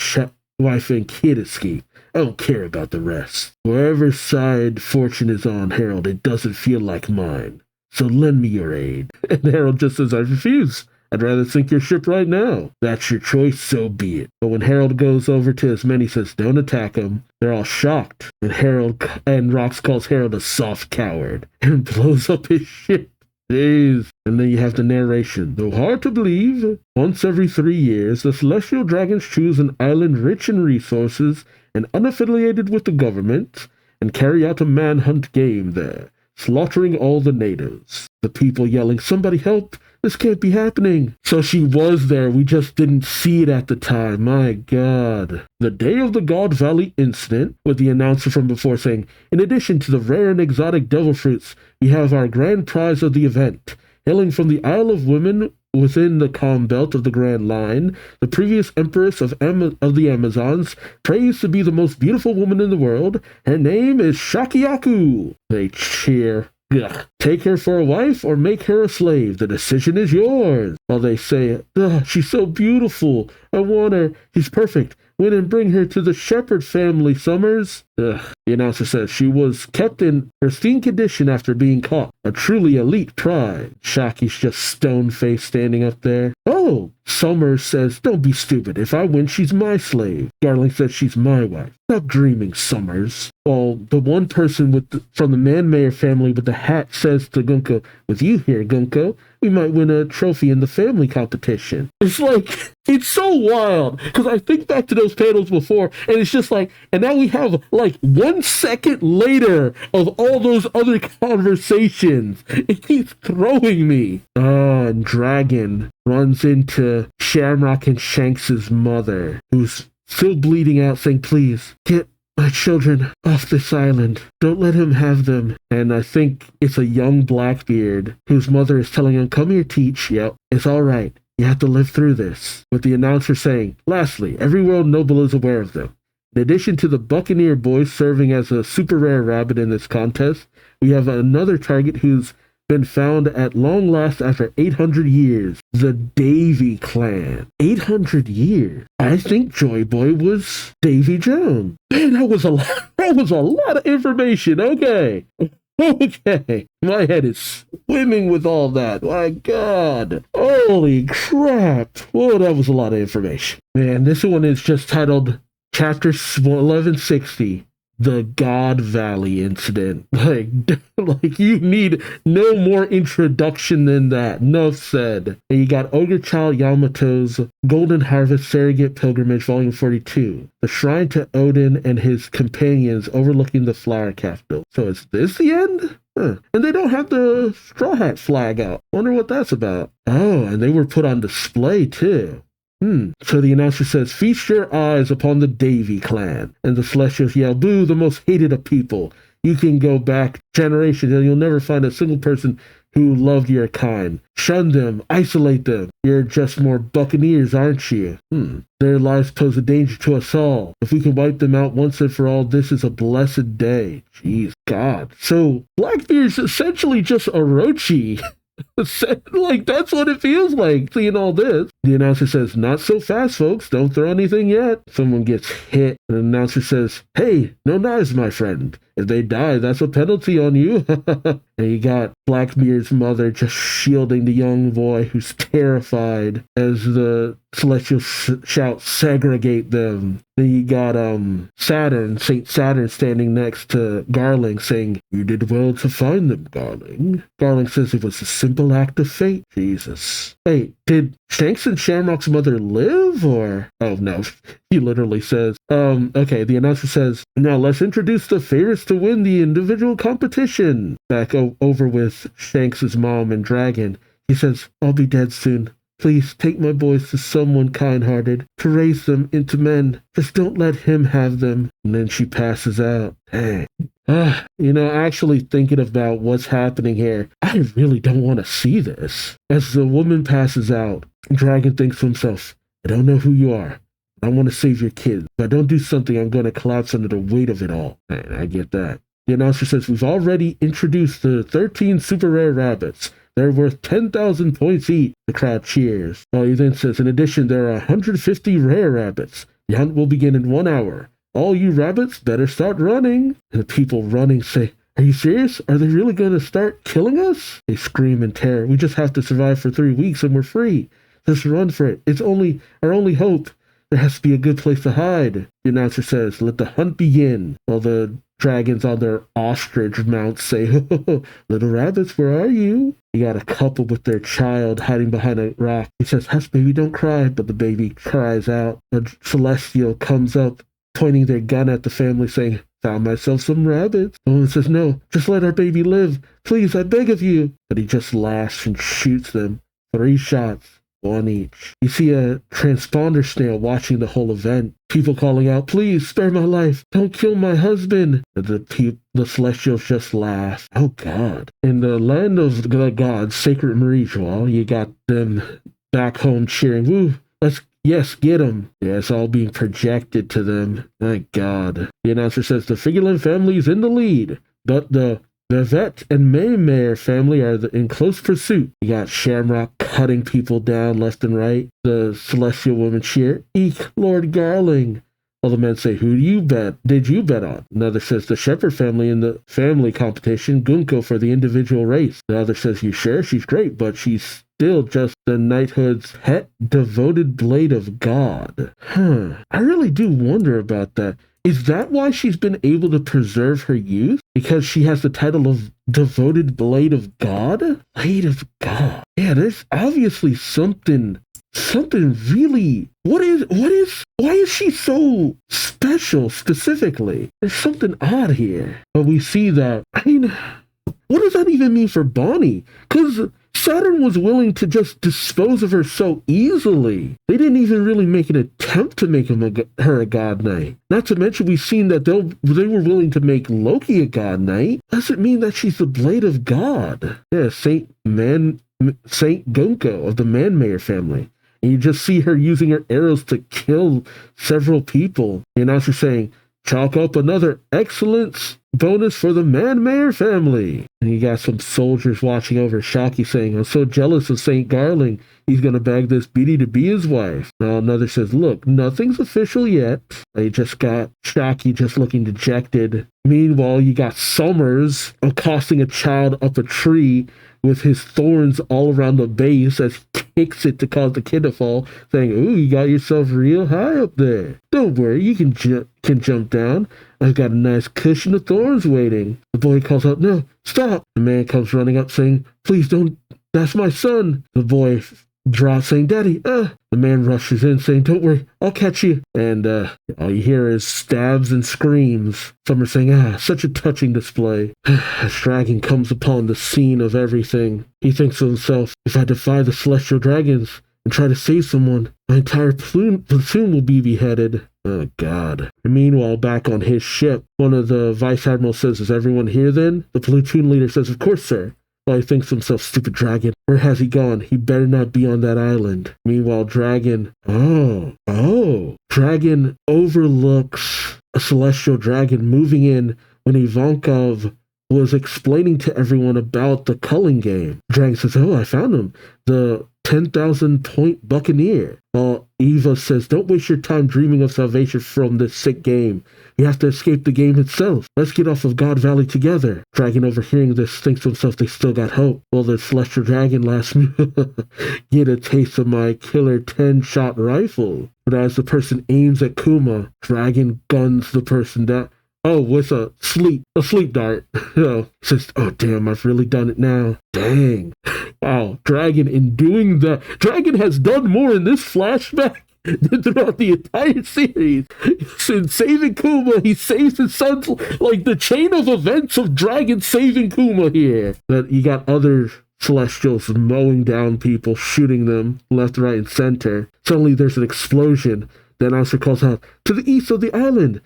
wife and kid escape. I don't care about the rest. Wherever side fortune is on, Harold, it doesn't feel like mine. So lend me your aid. And Harold just says, I refuse. I'd rather sink your ship right now. That's your choice, so be it. But when Harold goes over to his men, he says, don't attack him. They're all shocked. And Rox calls Harold a soft coward and blows up his ship. Jeez. And then you have the narration. Though hard to believe, once every 3 years, the celestial dragons choose an island rich in resources and unaffiliated with the government and carry out a manhunt game there, slaughtering all the natives. The people yelling, somebody help! This can't be happening. So she was there. We just didn't see it at the time. My God. The day of the God Valley incident, with the announcer from before saying, in addition to the rare and exotic devil fruits, we have our grand prize of the event. Hailing from the Isle of Women within the calm belt of the Grand Line, the previous empress of the Amazons, praised to be the most beautiful woman in the world. Her name is Shakiyaku. They cheer. Ugh. Take her for a wife or make her a slave. The decision is yours. While they say, she's so beautiful. I want her. She's perfect. Went and bring her to the Shepherd family, Summers. The announcer says she was kept in pristine condition after being caught. A truly elite pride. Shaki's just stone-faced standing up there. Oh, Summers says, don't be stupid. If I win, she's my slave. Garling says she's my wife. Stop dreaming, Summers. While the one person from the Man-Mayor family with the hat says to Gunko, with you here, Gunko, we might win a trophy in the family competition. It's like, it's so wild. Because I think back to those panels before, and it's just like, and now we have like 1 second later of all those other conversations. It keeps throwing me. Oh, and Dragon runs into Shamrock and Shanks' mother, who's still bleeding out, saying, please, get my children off this island. Don't let him have them. And I think it's a young Blackbeard whose mother is telling him, come here, Teach. Yep, it's all right. You have to live through this. With the announcer saying, lastly, every world noble is aware of them. In addition to the Buccaneer boys serving as a super rare rabbit in this contest, we have another target who's been found at long last after 800 years. The Davy clan. 800 years. I think Joy Boy was Davy Jones. Man, that was a lot of information. Okay. Okay. My head is swimming with all that. My God. Holy crap. Whoa, that was a lot of information. Man, this one is just titled Chapter 1160. The God Valley incident. Like you need no more introduction than that. Enough said. And you got Ogre Child Yamato's Golden Harvest Surrogate Pilgrimage, Volume 42. The Shrine to Odin and his companions overlooking the flower capital. So is this the end? Huh. And they don't have the Straw Hat flag out. Wonder what that's about. Oh, and they were put on display too. So the announcer says, feast your eyes upon the Davy clan. And the Celestials yell, boo, the most hated of people. You can go back generations and you'll never find a single person who loved your kind. Shun them, isolate them. You're just more buccaneers, aren't you? Their lives pose a danger to us all. If we can wipe them out once and for all, this is a blessed day. Jeez, God. So Blackbeard's essentially just Orochi. Like, that's what it feels like, seeing all this. The announcer says, not so fast, folks. Don't throw anything yet. Someone gets hit. And the announcer says, hey, no knives, my friend. If they die, that's a penalty on you. And you got Blackbeard's mother just shielding the young boy who's terrified as the Celestials shout, segregate them. Then you got Saint Saturn standing next to Garling saying, you did well to find them, Garling. Garling says it was a simple act of fate. Jesus. Wait, did Shanks and Shamrock's mother live, or? Oh, no. He literally says, okay, the announcer says, now let's introduce the favorites to win the individual competition. Back over with Shanks' mom and Dragon. He says, I'll be dead soon. Please take my boys to someone kind-hearted to raise them into men. Just don't let him have them. And then she passes out. Dang. Actually thinking about what's happening here, I really don't want to see this. As the woman passes out, Dragon thinks to himself, I don't know who you are. I want to save your kids. If I don't do something, I'm going to collapse under the weight of it all. And I get that. The announcer says, we've already introduced the 13 super rare rabbits. They're worth 10,000 points each. The crowd cheers. He then says, in addition, there are 150 rare rabbits. The hunt will begin in 1 hour. All you rabbits better start running. And the people running say, are you serious? Are they really going to start killing us? They scream in terror. We just have to survive for 3 weeks and we're free. Let's run for it. It's our only hope. There has to be a good place to hide. The announcer says, let the hunt begin. While the dragons on their ostrich mounts say, little rabbits, where are you? You got a couple with their child hiding behind a rock. He says, hush, baby, don't cry. But the baby cries out. A celestial comes up, pointing their gun at the family, saying, found myself some rabbits. The woman says, no, just let our baby live. Please, I beg of you. But he just laughs and shoots them. 3 shots. 1 each. You see a transponder snail watching the whole event. People calling out, please, spare my life. Don't kill my husband. The celestials just laugh. Oh, God. In the land of the gods, sacred Marijual, you got them back home cheering, woo, yes, get him. Yeah, it's all being projected to them. My God. The announcer says the Figureland family is in the lead, but the vet and Maymare family are in close pursuit. You got Shamrock cutting people down left and right. The celestial woman cheer, eek, Lord Garling. All the men say, who did you bet on? Another says, the Shepherd family in the family competition, Gunko for the individual race. The other says, you sure? She's great, but she's still just the knighthood's pet devoted blade of God. I really do wonder about that. Is that why she's been able to preserve her youth? Because she has the title of devoted blade of God? Blade of God. Yeah, there's obviously something really, why is she so special specifically? There's something odd here. But we see that, what does that even mean for Bonnie? Because Saturn was willing to just dispose of her so easily. They didn't even really make an attempt to make her a god knight. Not to mention we've seen that they were willing to make Loki a god knight. Doesn't mean that she's the blade of God. Yeah, Saint Gunko of the Manmayer family. And you just see her using her arrows to kill several people. The announcer saying, chalk up another excellence bonus for the Manmayer family. And you got some soldiers watching over Shocky saying, I'm so jealous of St. Garling. He's going to beg this Beatty to be his wife. Now another says, look, nothing's official yet. They just got Shocky just looking dejected. Meanwhile, you got Summers accosting a child up a tree with his thorns all around the base as he kicks it to cause the kid to fall, saying, ooh, you got yourself real high up there. Don't worry, you can jump down. I've got a nice cushion of thorns waiting. The boy calls out, no, stop. The man comes running up saying, please don't, that's my son. The boy drops saying, daddy, The man rushes in saying, don't worry, I'll catch you. And all you hear is stabs and screams. Some are saying, such a touching display. As Dragon comes upon the scene of everything, he thinks to himself, if I defy the celestial dragons and try to save someone, my entire platoon will be beheaded. Oh, God. And meanwhile, back on his ship, one of the vice admirals says, is everyone here then? The platoon leader says, of course, sir. Well, he thinks to himself, stupid dragon, where has he gone? He better not be on that island. Meanwhile, Dragon overlooks a celestial dragon moving in when Ivankov was explaining to everyone about the culling game. Dragon says, I found him. The 10,000 point buccaneer. While Eva says, don't waste your time dreaming of salvation from this sick game. You have to escape the game itself. Let's get off of God Valley together. Dragon, overhearing this, thinks to himself they still got hope. Well, the celestial dragon last get a taste of my killer 10-shot rifle. But as the person aims at Kuma, Dragon guns the person down. With a sleep dart. Says, damn, I've really done it now. Dang. Wow, Dragon, in doing that, Dragon has done more in this flashback than throughout the entire series. In saving Kuma, he saves his sons, like the chain of events of Dragon saving Kuma here. That you got other celestials mowing down people, shooting them left, right, and center. Suddenly there's an explosion. The announcer calls out, to the east of the island.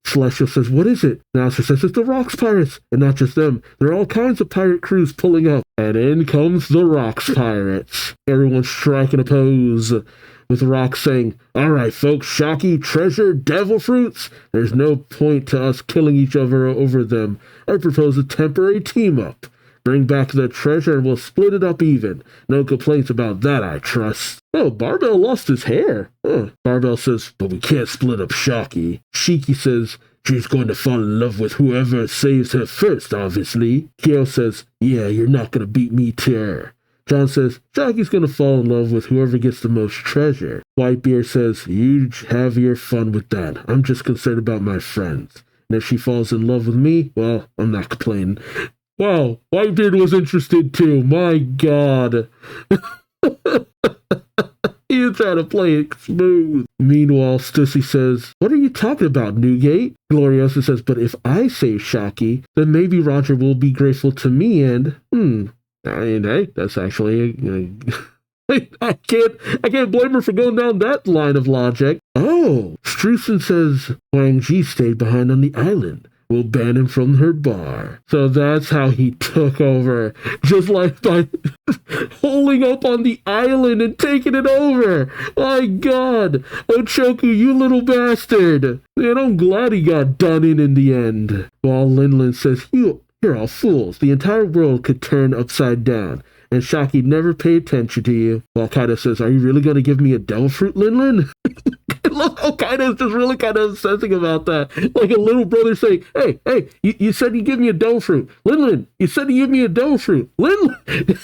Celestial says, what is it? The announcer says, it's the Rocks Pirates. And not just them. There are all kinds of pirate crews pulling up. And in comes the Rocks Pirates. Everyone's striking a pose, with Rocks saying, all right, folks, Shocky, Treasure, Devil Fruits. There's no point to us killing each other over them. I propose a temporary team-up. Bring back the treasure and we'll split it up even. No complaints about that, I trust. Oh, Barbell lost his hair. Barbell says, but we can't split up Shocky. Shiki says, she's going to fall in love with whoever saves her first, obviously. Kyo says, yeah, you're not going to beat me to her. John says, Shocky's going to fall in love with whoever gets the most treasure. Whitebeard says, you have your fun with that. I'm just concerned about my friends. And if she falls in love with me, well, I'm not complaining. Wow, Whitebeard was interested too. My God. You try to play it smooth. Meanwhile, Stussy says, what are you talking about, Newgate? Gloriosa says, but if I save Shocky, then maybe Roger will be grateful to me and, I mean, hey, that's actually, I can't blame her for going down that line of logic. Oh, Streusen says Wang Ji stayed behind on the island. We'll ban him from her bar. So that's how he took over. Just like by holding up on the island and taking it over. My God. Ochoku, you little bastard. Man, I'm glad he got done in the end. While Linlin says, you're all fools. The entire world could turn upside down. And Shocky never paid attention to you. While Kaido says, are you really going to give me a devil fruit, Linlin? Look how Kaido is just really kind of obsessing about that. Like a little brother saying, hey, you said you give me a devil fruit. Linlin, you said you give me a devil fruit. Linlin.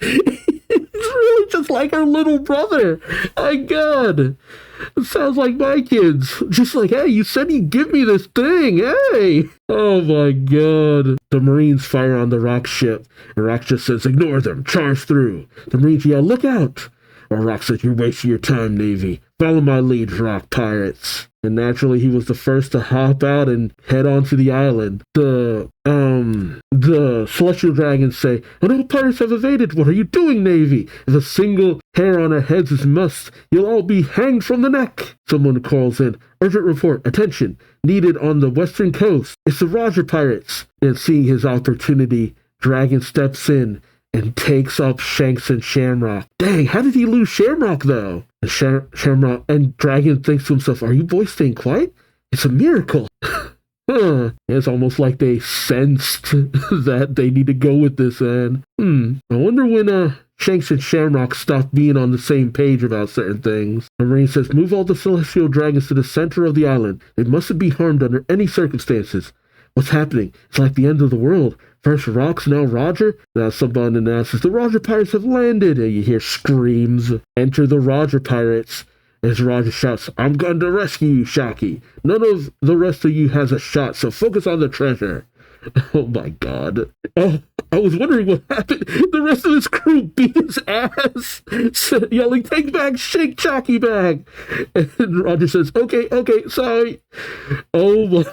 It's really just like our little brother. My God. It sounds like my kids. Just like, hey, you said you'd give me this thing. Hey. Oh my God. The Marines fire on the Rock ship. And Rock just says, ignore them. Charge through. The Marines yell, look out. Or Rock says, you're wasting your time, Navy. Follow my lead, Rock pirates. And naturally, he was the first to hop out and head onto the island. The Celestial Dragons say, and all pirates have evaded. What are you doing, Navy? If a single hair on our heads is mussed, you'll all be hanged from the neck. Someone calls in, urgent report, attention, needed on the western coast. It's the Roger pirates. And seeing his opportunity, Dragon steps in and takes up Shanks and Shamrock. Dang, how did he lose Shamrock, though? And Shamrock and Dragon thinks to himself, are you boys staying quiet? It's a miracle. It's almost like they sensed that they need to go with this, and I wonder when Shanks and Shamrock stopped being on the same page about certain things. The Marine says, move all the Celestial Dragons to the center of the island. They mustn't be harmed under any circumstances. What's happening? It's like the end of the world. First Rocks, now Roger. Now someone announces the Roger Pirates have landed, and you hear screams. Enter the Roger Pirates. As Roger shouts, I'm going to rescue you, Shocky. None of the rest of you has a shot, so focus on the treasure. Oh my God. Oh, I was wondering what happened. The rest of his crew beat his ass, yelling, take back, shake Shocky back. And Roger says, okay, sorry. Oh my.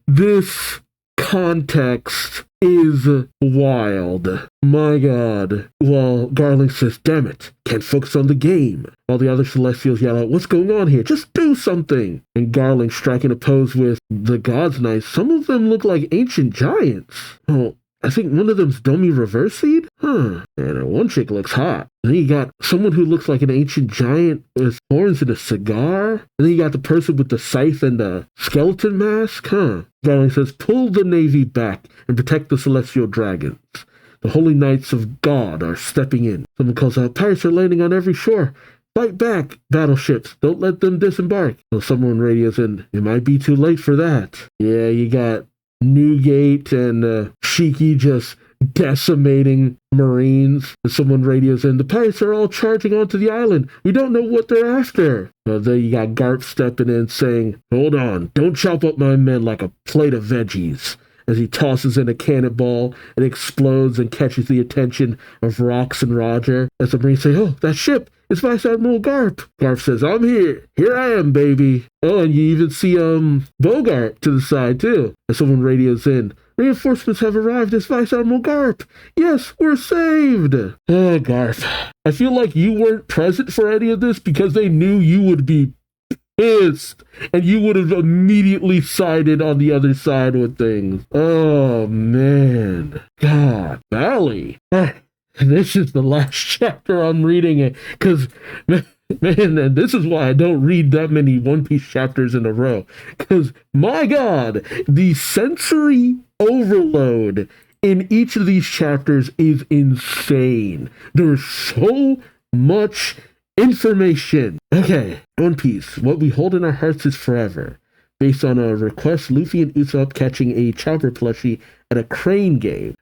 This context is wild. My God. While Garling says, damn it, can't focus on the game. While the other Celestials yell out, what's going on here? Just do something. And Garling striking a pose with the God's Knights. Some of them look like ancient giants. Oh, I think one of them's Domi Reversied? And one chick looks hot. And then you got someone who looks like an ancient giant with horns and a cigar. And then you got the person with the scythe and the skeleton mask. Garling says, pull the Navy back and protect the Celestial Dragons. The Holy Knights of God are stepping in. Someone calls out, pirates are landing on every shore. Fight back, battleships. Don't let them disembark. So someone radios in, it might be too late for that. Yeah, you got Newgate and Shiki just decimating Marines. And someone radios in, the pirates are all charging onto the island. We don't know what they're after. Well, then you got Garp stepping in saying, hold on, don't chop up my men like a plate of veggies. As he tosses in a cannonball, it explodes and catches the attention of Rox and Roger. As the Marines say, oh, that ship, it's Vice Admiral Garp. Garp says, I'm here. Here I am, baby. Oh, and you even see Bogart to the side, too. As someone radios in, reinforcements have arrived as Vice Admiral Garp. Yes, we're saved. Oh, Garp. I feel like you weren't present for any of this because they knew you would be pissed, and you would have immediately sided on the other side with things. Oh, man. God, Valley. This is the last chapter I'm reading it, because Man, and this is why I don't read that many One Piece chapters in a row. Because, my God, the sensory overload in each of these chapters is insane. There's so much information. Okay, One Piece. What we hold in our hearts is forever. Based on a request, Luffy and Usopp catching a Chopper plushie at a crane game.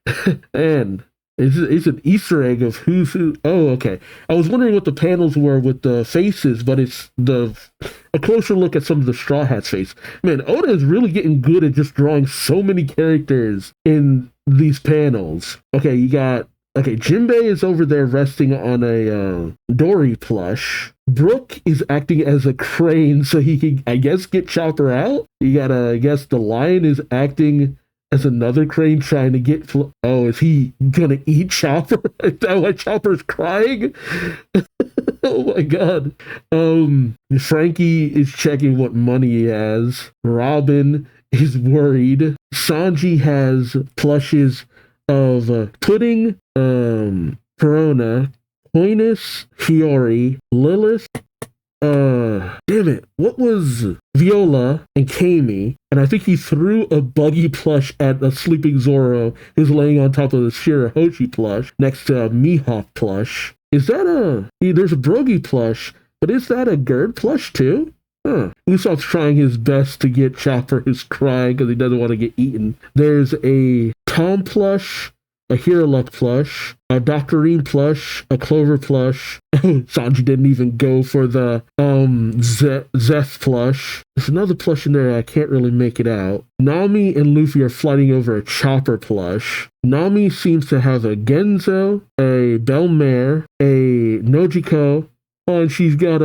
And it's an Easter egg of who's who. Oh, okay. I was wondering what the panels were with the faces, but it's a closer look at some of the Straw Hats' face. Man, Oda is really getting good at just drawing so many characters in these panels. Okay, Jinbei is over there resting on a Dory plush. Brook is acting as a crane so he can, I guess, get Chopper out. I guess the lion is acting as another crane trying to get... Oh, is he gonna eat Chopper? Is that why Chopper's crying? Oh my God. Frankie is checking what money he has. Robin is worried. Sanji has plushes of Pudding, Corona, Coinus, Fiori, Lilith, damn it, what was Viola and Kami? And I think he threw a buggy plush at a sleeping Zoro who's laying on top of the Shirahoshi plush next to a Mihawk plush. Is that there's a Brogy plush, but is that a Gerd plush too? Usopp's trying his best to get Chopper, who's crying because he doesn't want to get eaten. There's a Tom plush, a Hiroluck plush, a Doctorine plush, a Clover plush. Sanji didn't even go for the Zeph plush. There's another plush in there I can't really make it out. Nami and Luffy are fighting over a Chopper plush. Nami seems to have a Genzo, a Belmare, a Nojiko, and she's got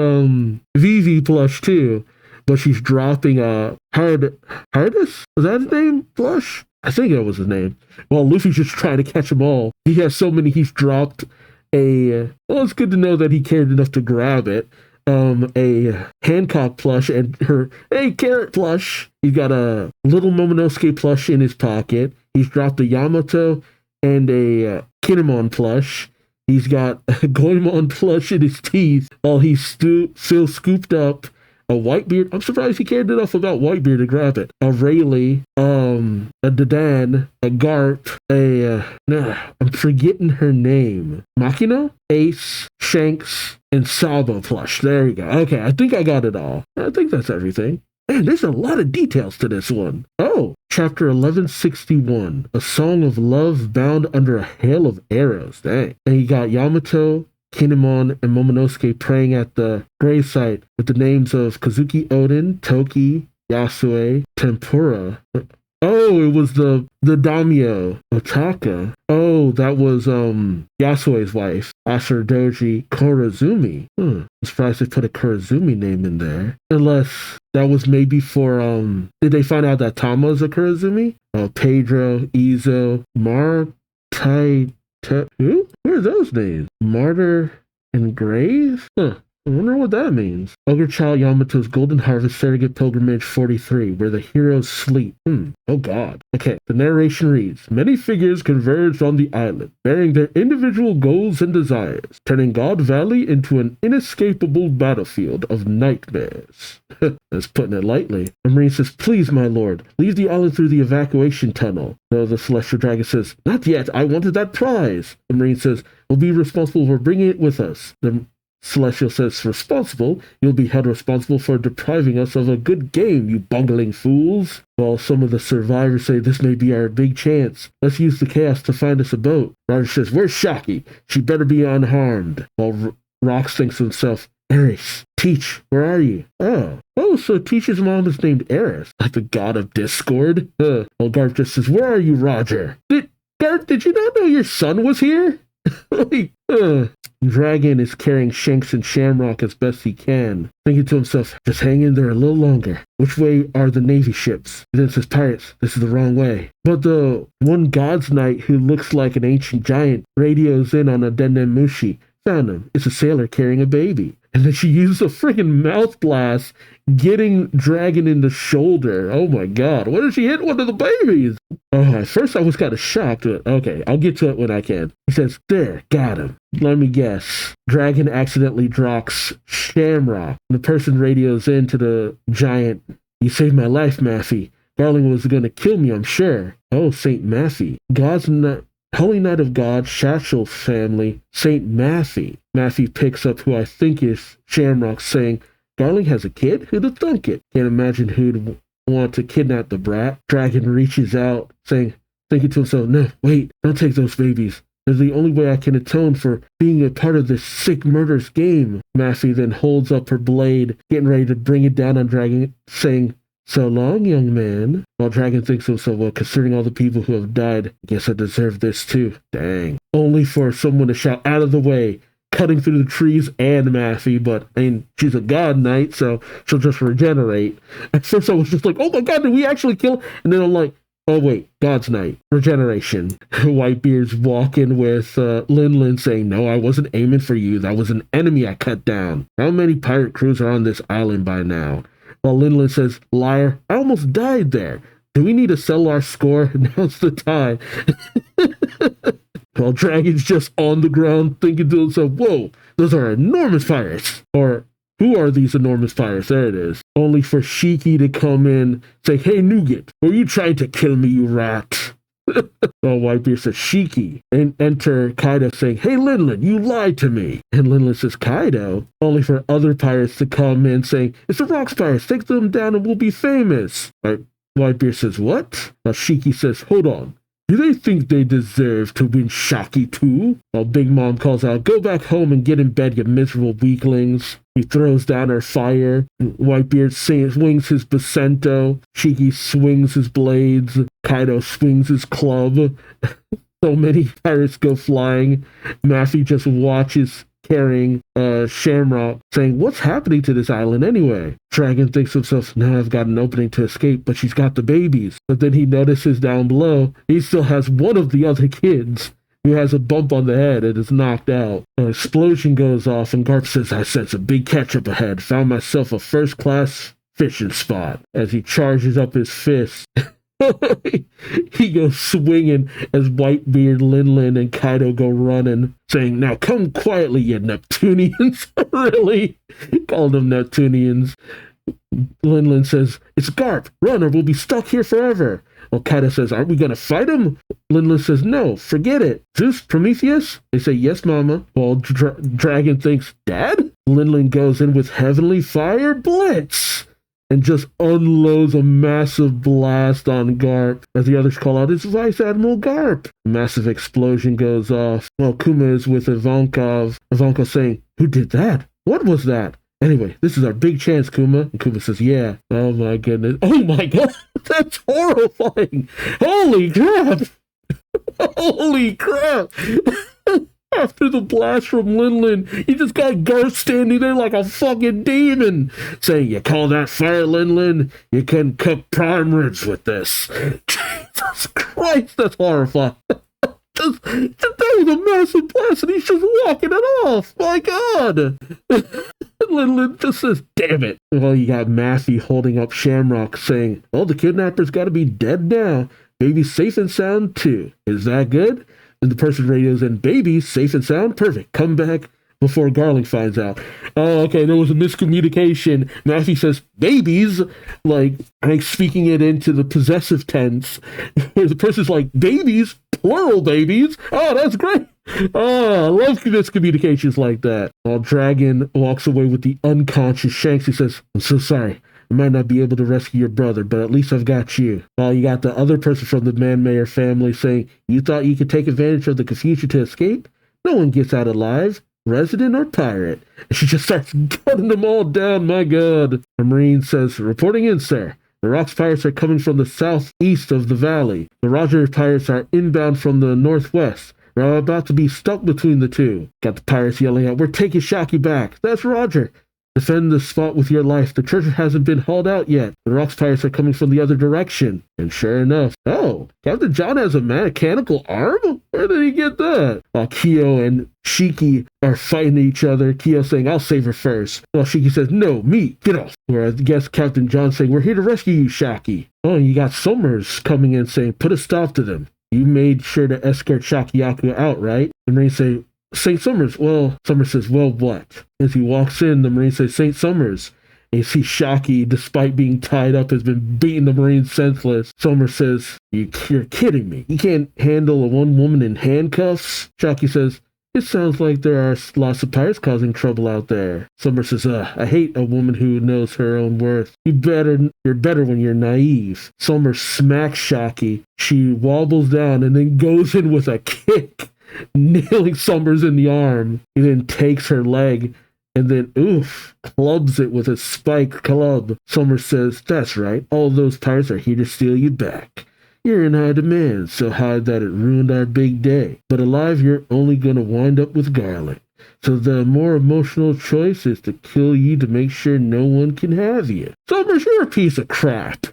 Vivi plush too. But she's dropping a Hardus? Was that his name? Plush? I think that was his name. Well, Luffy's just trying to catch them all. He has so many, he's dropped well, it's good to know that he cared enough to grab it. A Hancock plush and her, Carrot plush. He's got a little Momonosuke plush in his pocket. He's dropped a Yamato and a Kinemon plush. He's got a Goemon plush in his teeth while he's still scooped up a Whitebeard. I'm surprised he cared enough about Whitebeard to grab it. A Rayleigh, a Dadan, a Garp, I'm forgetting her name. Makino, Ace, Shanks, and Sabo plush. There you go. Okay, I think I got it all. I think that's everything. Man, there's a lot of details to this one. Oh, chapter 1161, A Song of Love Bound Under a Hail of Arrows. Dang. And you got Yamato, Kinemon, and Momonosuke praying at the gravesite with the names of Kazuki Odin, Toki, Yasue, Tempura. Oh, it was the daimyo, Otaka. Oh, that was Yasue's wife, Asher Doji Korazumi. I'm surprised they put a Korazumi name in there. Unless that was maybe for did they find out that Tama is a Korazumi? Pedro, Izo, who? Where are those names? Martyr and Grave? I wonder what that means. Ogre Child Yamato's Golden Harvest Surrogate Pilgrimage 43, where the heroes sleep. Oh God. Okay, the narration reads, many figures converged on the island, bearing their individual goals and desires, turning God Valley into an inescapable battlefield of nightmares. That's putting it lightly. And Marine says, please, my lord, leave the island through the evacuation tunnel. So the Celestial Dragon says, not yet, I wanted that prize. The Marine says, we'll be responsible for bringing it with us. The Celestial says, responsible? You'll be held responsible for depriving us of a good game, you bungling fools. While some of the survivors say this may be our big chance. Let's use the chaos to find us a boat. Roger says, where's Shaki? She better be unharmed. While Rox thinks to himself, Eris, Teach, where are you? Oh, so Teach's mom is named Eris, like the god of discord. While Garp just says, where are you, Roger? Garp, did you not know your son was here? Dragon is carrying Shanks and Shamrock as best he can, thinking to himself, just hang in there a little longer. Which way are the Navy ships? He then says, pirates, this is the wrong way. But the one God's Knight who looks like an ancient giant radios in on a Dendemushi. Found him. It's a sailor carrying a baby. And then she used a freaking mouth blast, getting Dragon in the shoulder. Oh my god, what did she hit one of the babies? Oh, at first I was kind of shocked, but okay, I'll get to it when I can. He says, there, got him. Let me guess. Dragon accidentally drops Shamrock. The person radios in to the giant. You saved my life, Maffy. Garling was going to kill me, I'm sure. Oh, Saint Maffy. Holy Knight of God, Shachel's family, Saint Maffy. Maffy picks up who I think is Shamrock, saying, Garling has a kid? Who'd have thunk it? Can't imagine who'd want to kidnap the brat. Dragon reaches out, thinking to himself, no, wait, don't take those babies. They're the only way I can atone for being a part of this sick murderous game. Maffy then holds up her blade, getting ready to bring it down on Dragon, saying, so long, young man. While Dragon thinks to himself, well, considering all the people who have died, I guess I deserve this too. Dang. Only for someone to shout out of the way, cutting through the trees and Maffy, but I mean, she's a god knight, so she'll just regenerate. At first I was just like, oh my god, did we actually kill her? And then I'm like, oh wait, God's Knight, regeneration. Whitebeard's walking with Lin saying, no, I wasn't aiming for you. That was an enemy I cut down. How many pirate crews are on this island by now? While Lin says, liar, I almost died there. Do we need to settle our score? Now's the time. While Dragon's just on the ground thinking to himself, whoa, those are enormous pirates. Or, who are these enormous pirates? There it is. Only for Shiki to come in, say, hey, Nougat, were you trying to kill me, you rat? Well, Whitebeard says, Shiki. And enter Kaido saying, hey, Linlin, you lied to me. And Linlin says, Kaido? Only for other pirates to come in saying, it's the Rocks pirates, take them down and we'll be famous. Whitebeard says, what? Now Shiki says, hold on. Do they think they deserve to win Shaki too? While Big Mom calls out, go back home and get in bed, you miserable weaklings. He throws down her fire. Whitebeard swings his Basento. Shiki swings his blades. Kaido swings his club. So many pirates go flying. Maffy just watches carrying Shamrock, saying, what's happening to this island anyway? Dragon thinks to himself, now I've got an opening to escape, but she's got the babies. But then he notices down below, he still has one of the other kids who has a bump on the head and is knocked out. An explosion goes off and Garp says, I sense a big catch up ahead. Found myself a first-class fishing spot. As he charges up his fist, he goes swinging as Whitebeard, Lin, and Kaido go running, saying, now come quietly, you Neptunians. Really? Called them Neptunians. Lin says, it's Garp, run or we'll be stuck here forever. Well, Kaido says, aren't we going to fight him? Lin says, no, forget it. Zeus, Prometheus? They say, yes, mama. While Dragon thinks, Dad? Lin goes in with Heavenly Fire Blitz and just unloads a massive blast on Garp. As the others call out, it's Vice Admiral Garp. A massive explosion goes off. While Kuma is with Ivankov saying, who did that? What was that? Anyway, this is our big chance, Kuma. And Kuma says, yeah. Oh my goodness. Oh my god, that's horrifying. Holy crap. Holy crap. After the blast from Lin, he just got Garp standing there like a fucking demon, saying, you call that fire, Lin? You can cook prime ribs with this. Jesus Christ, that's horrifying. That was a massive blast and he's just walking it off. My god. Lin just says, damn it. Well, you got Maffy holding up Shamrock saying, well, the kidnapper's got to be dead now. Baby's safe and sound too. Is that good? And the person radios in, baby, safe and sound? Perfect. Come back before Garling finds out. Oh, okay, there was a miscommunication. Maffy says, babies, like speaking it into the possessive tense, where the person's like, babies? Plural babies? Oh, that's great. Oh, I love miscommunications like that. While Dragon walks away with the unconscious Shanks, he says, I'm so sorry. I might not be able to rescue your brother, but at least I've got you. While you got the other person from the Man-Mayer family saying, you thought you could take advantage of the confusion to escape? No one gets out alive, resident or pirate. And she just starts gunning them all down, my god. A Marine says, reporting in, sir. The Rocks pirates are coming from the southeast of the valley. The Roger pirates are inbound from the northwest. We're about to be stuck between the two. Got the pirates yelling out, we're taking Shaki back. That's Roger. Defend the spot with your life. The treasure hasn't been hauled out yet. The rocks pirates are coming from the other direction. And sure enough, oh, Captain John has a mechanical arm? Where did he get that? While Kyo and Shiki are fighting each other, Kyo saying, I'll save her first. While Shiki says, no, me, get off. Where I guess Captain John saying, we're here to rescue you, Shaki. Oh, and you got Summers coming in saying, put a stop to them. You made sure to escort Shakiyaku out, right? The Marines say, St. Summers. Well, Summers says, well, what? As he walks in, the Marine says, St. Summers. And you see Shaki, despite being tied up, has been beating the Marine senseless. Summers says, you're kidding me. You can't handle a one woman in handcuffs? Shaki says, it sounds like there are lots of pirates causing trouble out there. Summers says, I hate a woman who knows her own worth. You're better when you're naive. Summers smacks Shaki. She wobbles down and then goes in with a kick, nailing Summers in the arm. He then takes her leg and then, clubs it with a spiked club. Summers says, that's right, all those pirates are here to steal you back. You're in high demand, so high that it ruined our big day. But alive, you're only going to wind up with garlic. So the more emotional choice is to kill you to make sure no one can have you. Summers, you're a piece of crap.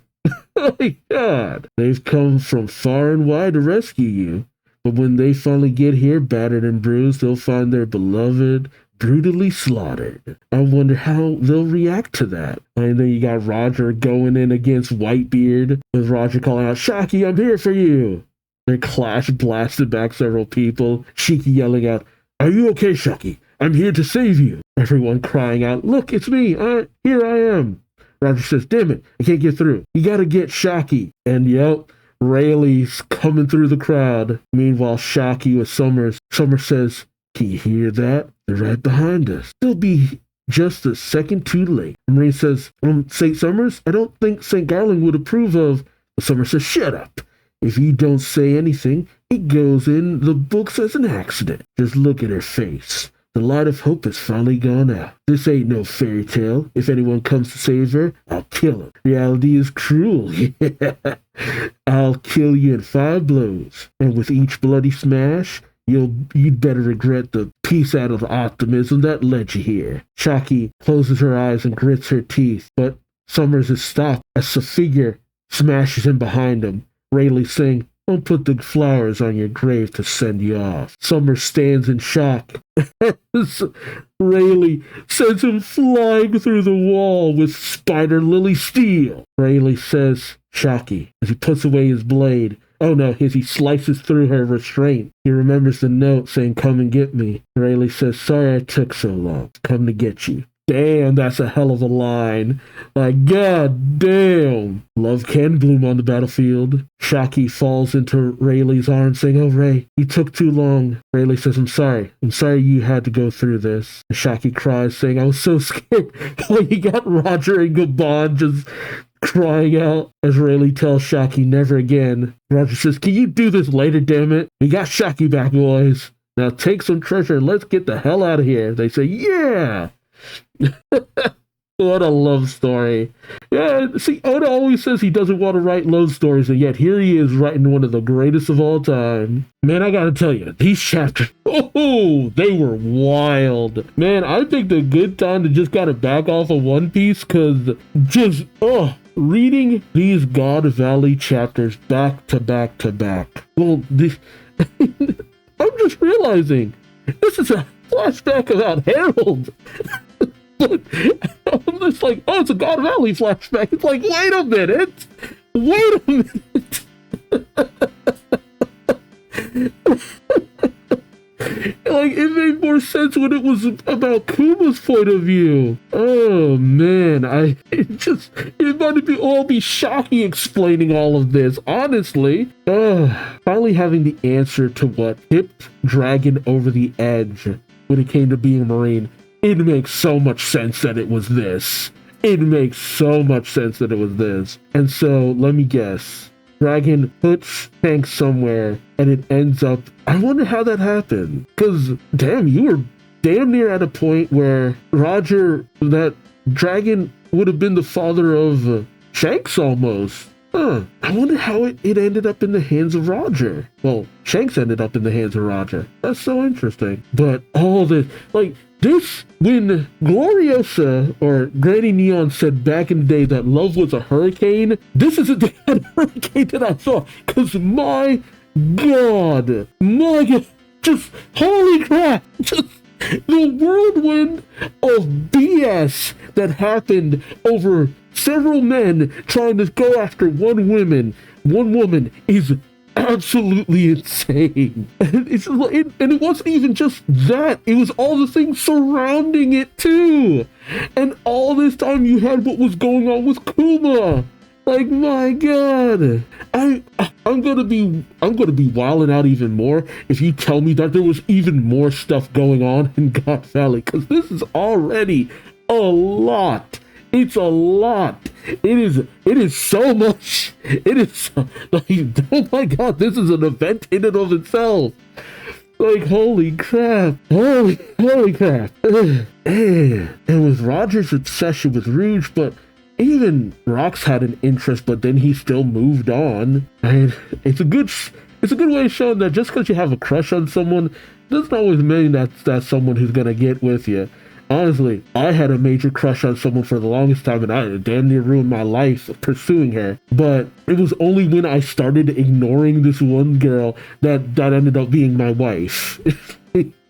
Oh my God. They've come from far and wide to rescue you. But when they finally get here, battered and bruised, they'll find their beloved brutally slaughtered. I wonder how they'll react to that. And then you got Roger going in against Whitebeard, with Roger calling out, Shaki, I'm here for you. Then Clash blasted back several people, Shiki yelling out, are you okay, Shaki? I'm here to save you. Everyone crying out, look, it's me. Here I am. Roger says, damn it, I can't get through. You gotta get Shaki. And yep, Rayleigh's coming through the crowd. Meanwhile, Shaki with Summers. Summers says, can you hear that? They're right behind us. They'll be just a second too late. The Marine says, St. Summers, I don't think St. Garland would approve of. Summers says, shut up. If you don't say anything, it goes in the books as an accident. Just look at her face. The light of hope has finally gone out. This ain't no fairy tale. If anyone comes to save her, I'll kill him. Reality is cruel. I'll kill you in 5 blows. And with each bloody smash, you'd better regret the piece out of optimism that led you here. Shaki closes her eyes and grits her teeth, but Summers is stopped as the figure smashes in behind him. Rayleigh saying, don't put the flowers on your grave to send you off. Summers stands in shock. Rayleigh sends him flying through the wall with spider lily steel. Rayleigh says, Shaki, as he puts away his blade. Oh no, as he slices through her restraint. He remembers the note saying, come and get me. Rayleigh says, sorry I took so long. Come to get you. Damn, that's a hell of a line. Like, god damn. Love can bloom on the battlefield. Shaki falls into Rayleigh's arms saying, oh Ray, you took too long. Rayleigh says, I'm sorry you had to go through this. And Shaki cries saying, I was so scared. Like, you got Roger and Gabon just crying out as Rayleigh tells Shaki never again. Roger says, can you do this later, damn it? We got Shaki back, boys. Now take some treasure and let's get the hell out of here. They say, yeah. What a love story. Yeah, see, Oda always says he doesn't want to write love stories, and yet here he is writing one of the greatest of all time. Man, I gotta tell you, these chapters, they were wild. Man, I think the good time to just gotta back off of One Piece, because just, reading these God Valley chapters back to back to back. Well, I'm just realizing, this is a flashback about Harold. I'm just like, it's a God Valley flashback. It's like, wait a minute. Like, it made more sense when it was about Kuma's point of view. Oh man, it might all be Shaki explaining all of this, honestly. Finally having the answer to what tipped Dragon over the edge when it came to being a Marine. It makes so much sense that it was this. And so, let me guess. Dragon puts Tank somewhere, and it ends up... I wonder how that happened. Because, damn, you were damn near at a point where Roger, that Dragon would have been the father of Shanks almost. I wonder how it ended up in the hands of Roger. Well, Shanks ended up in the hands of Roger. That's so interesting. But all this, like, this, when Gloriosa or Granny Neon said back in the day that love was a hurricane, this isn't the kind of hurricane that I saw. Because my God, just holy crap, just the whirlwind of BS that happened over several men trying to go after one woman is absolutely insane. And it wasn't even just that, it was all the things surrounding it too. And all this time you had what was going on with Kuma. Like, my God, I'm gonna be wilding out even more if you tell me that there was even more stuff going on in God Valley, because this is already a lot. It's a lot. It is so much. It is so, like, oh my God, this is an event in and of itself. Like, holy crap. Holy crap. And with Roger's obsession with Rouge, but even Rox had an interest, but then he still moved on. And it's a good way of showing that just because you have a crush on someone doesn't always mean that's someone who's gonna get with you. Honestly, I had a major crush on someone for the longest time, and I damn near ruined my life pursuing her. But it was only when I started ignoring this one girl that ended up being my wife.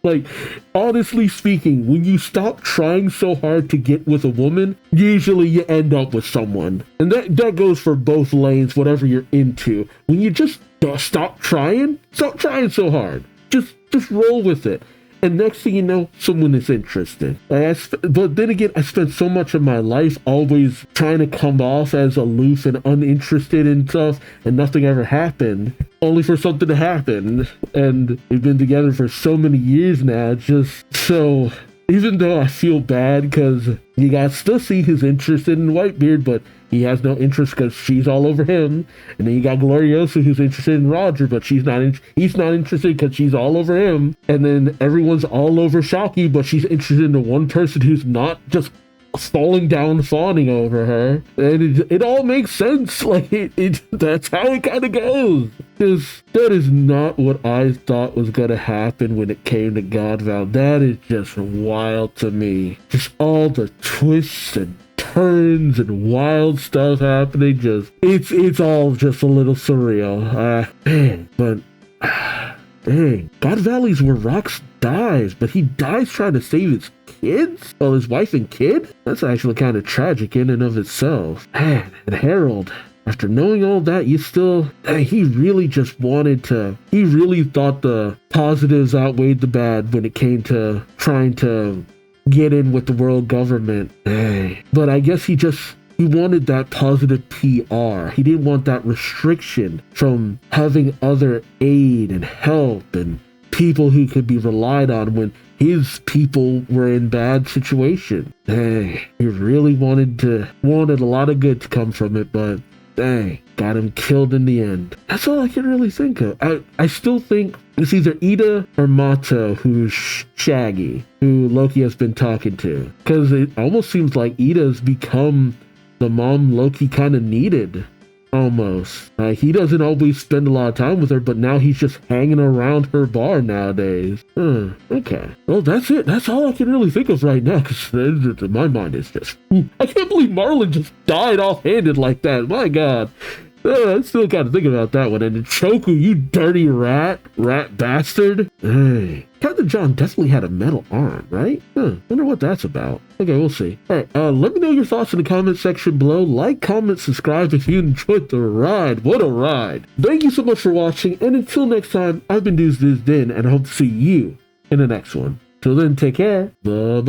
Like, honestly speaking, when you stop trying so hard to get with a woman, usually you end up with someone. And that goes for both lanes, whatever you're into. When you just stop trying so hard. Just roll with it. And next thing you know, someone is interested. But then again, I spent so much of my life always trying to come off as aloof and uninterested in stuff, and nothing ever happened, only for something to happen. And we've been together for so many years now, just so... Even though I feel bad because you guys still see who's interested in Whitebeard, but he has no interest because she's all over him. And then you got Gloriosa who's interested in Roger, but he's not interested because she's all over him. And then everyone's all over Shocky, but she's interested in the one person who's not just falling down fawning over her. And it all makes sense. Like, that's how it kind of goes. That is not what I thought was gonna happen when it came to God Val. That is just wild to me. Just all the twists and turns and wild stuff happening. It's all just a little surreal. Dang. God Valley's where Rox dies, but he dies trying to save his kids? Well, his wife and kid? That's actually kind of tragic in and of itself. Man, and Harold, after knowing all that, he really thought the positives outweighed the bad when it came to trying to get in with the world government. But I guess he wanted that positive PR. He didn't want that restriction from having other aid and help and people who could be relied on when his people were in bad situations. He really wanted a lot of good to come from it, but got him killed in the end. That's all I can really think of. I still think it's either Ida or Mato who's Shaggy, who Loki has been talking to. Because it almost seems like Ida's become the mom Loki kind of needed, almost. He doesn't always spend a lot of time with her, but now he's just hanging around her bar nowadays. Okay. Well, that's it. That's all I can really think of right now, because my mind is just... I can't believe Marlon just died offhanded like that. My God. I still got to think about that one. And Choku, you dirty rat bastard. Captain John definitely had a metal arm, right? Wonder what that's about. Okay, we'll see. Alright, let me know your thoughts in the comment section below. Like, comment, subscribe if you enjoyed the ride. What a ride. Thank you so much for watching, and until next time, I've been Duuz-Diz-Din, and I hope to see you in the next one. Till then, take care. Bye-bye.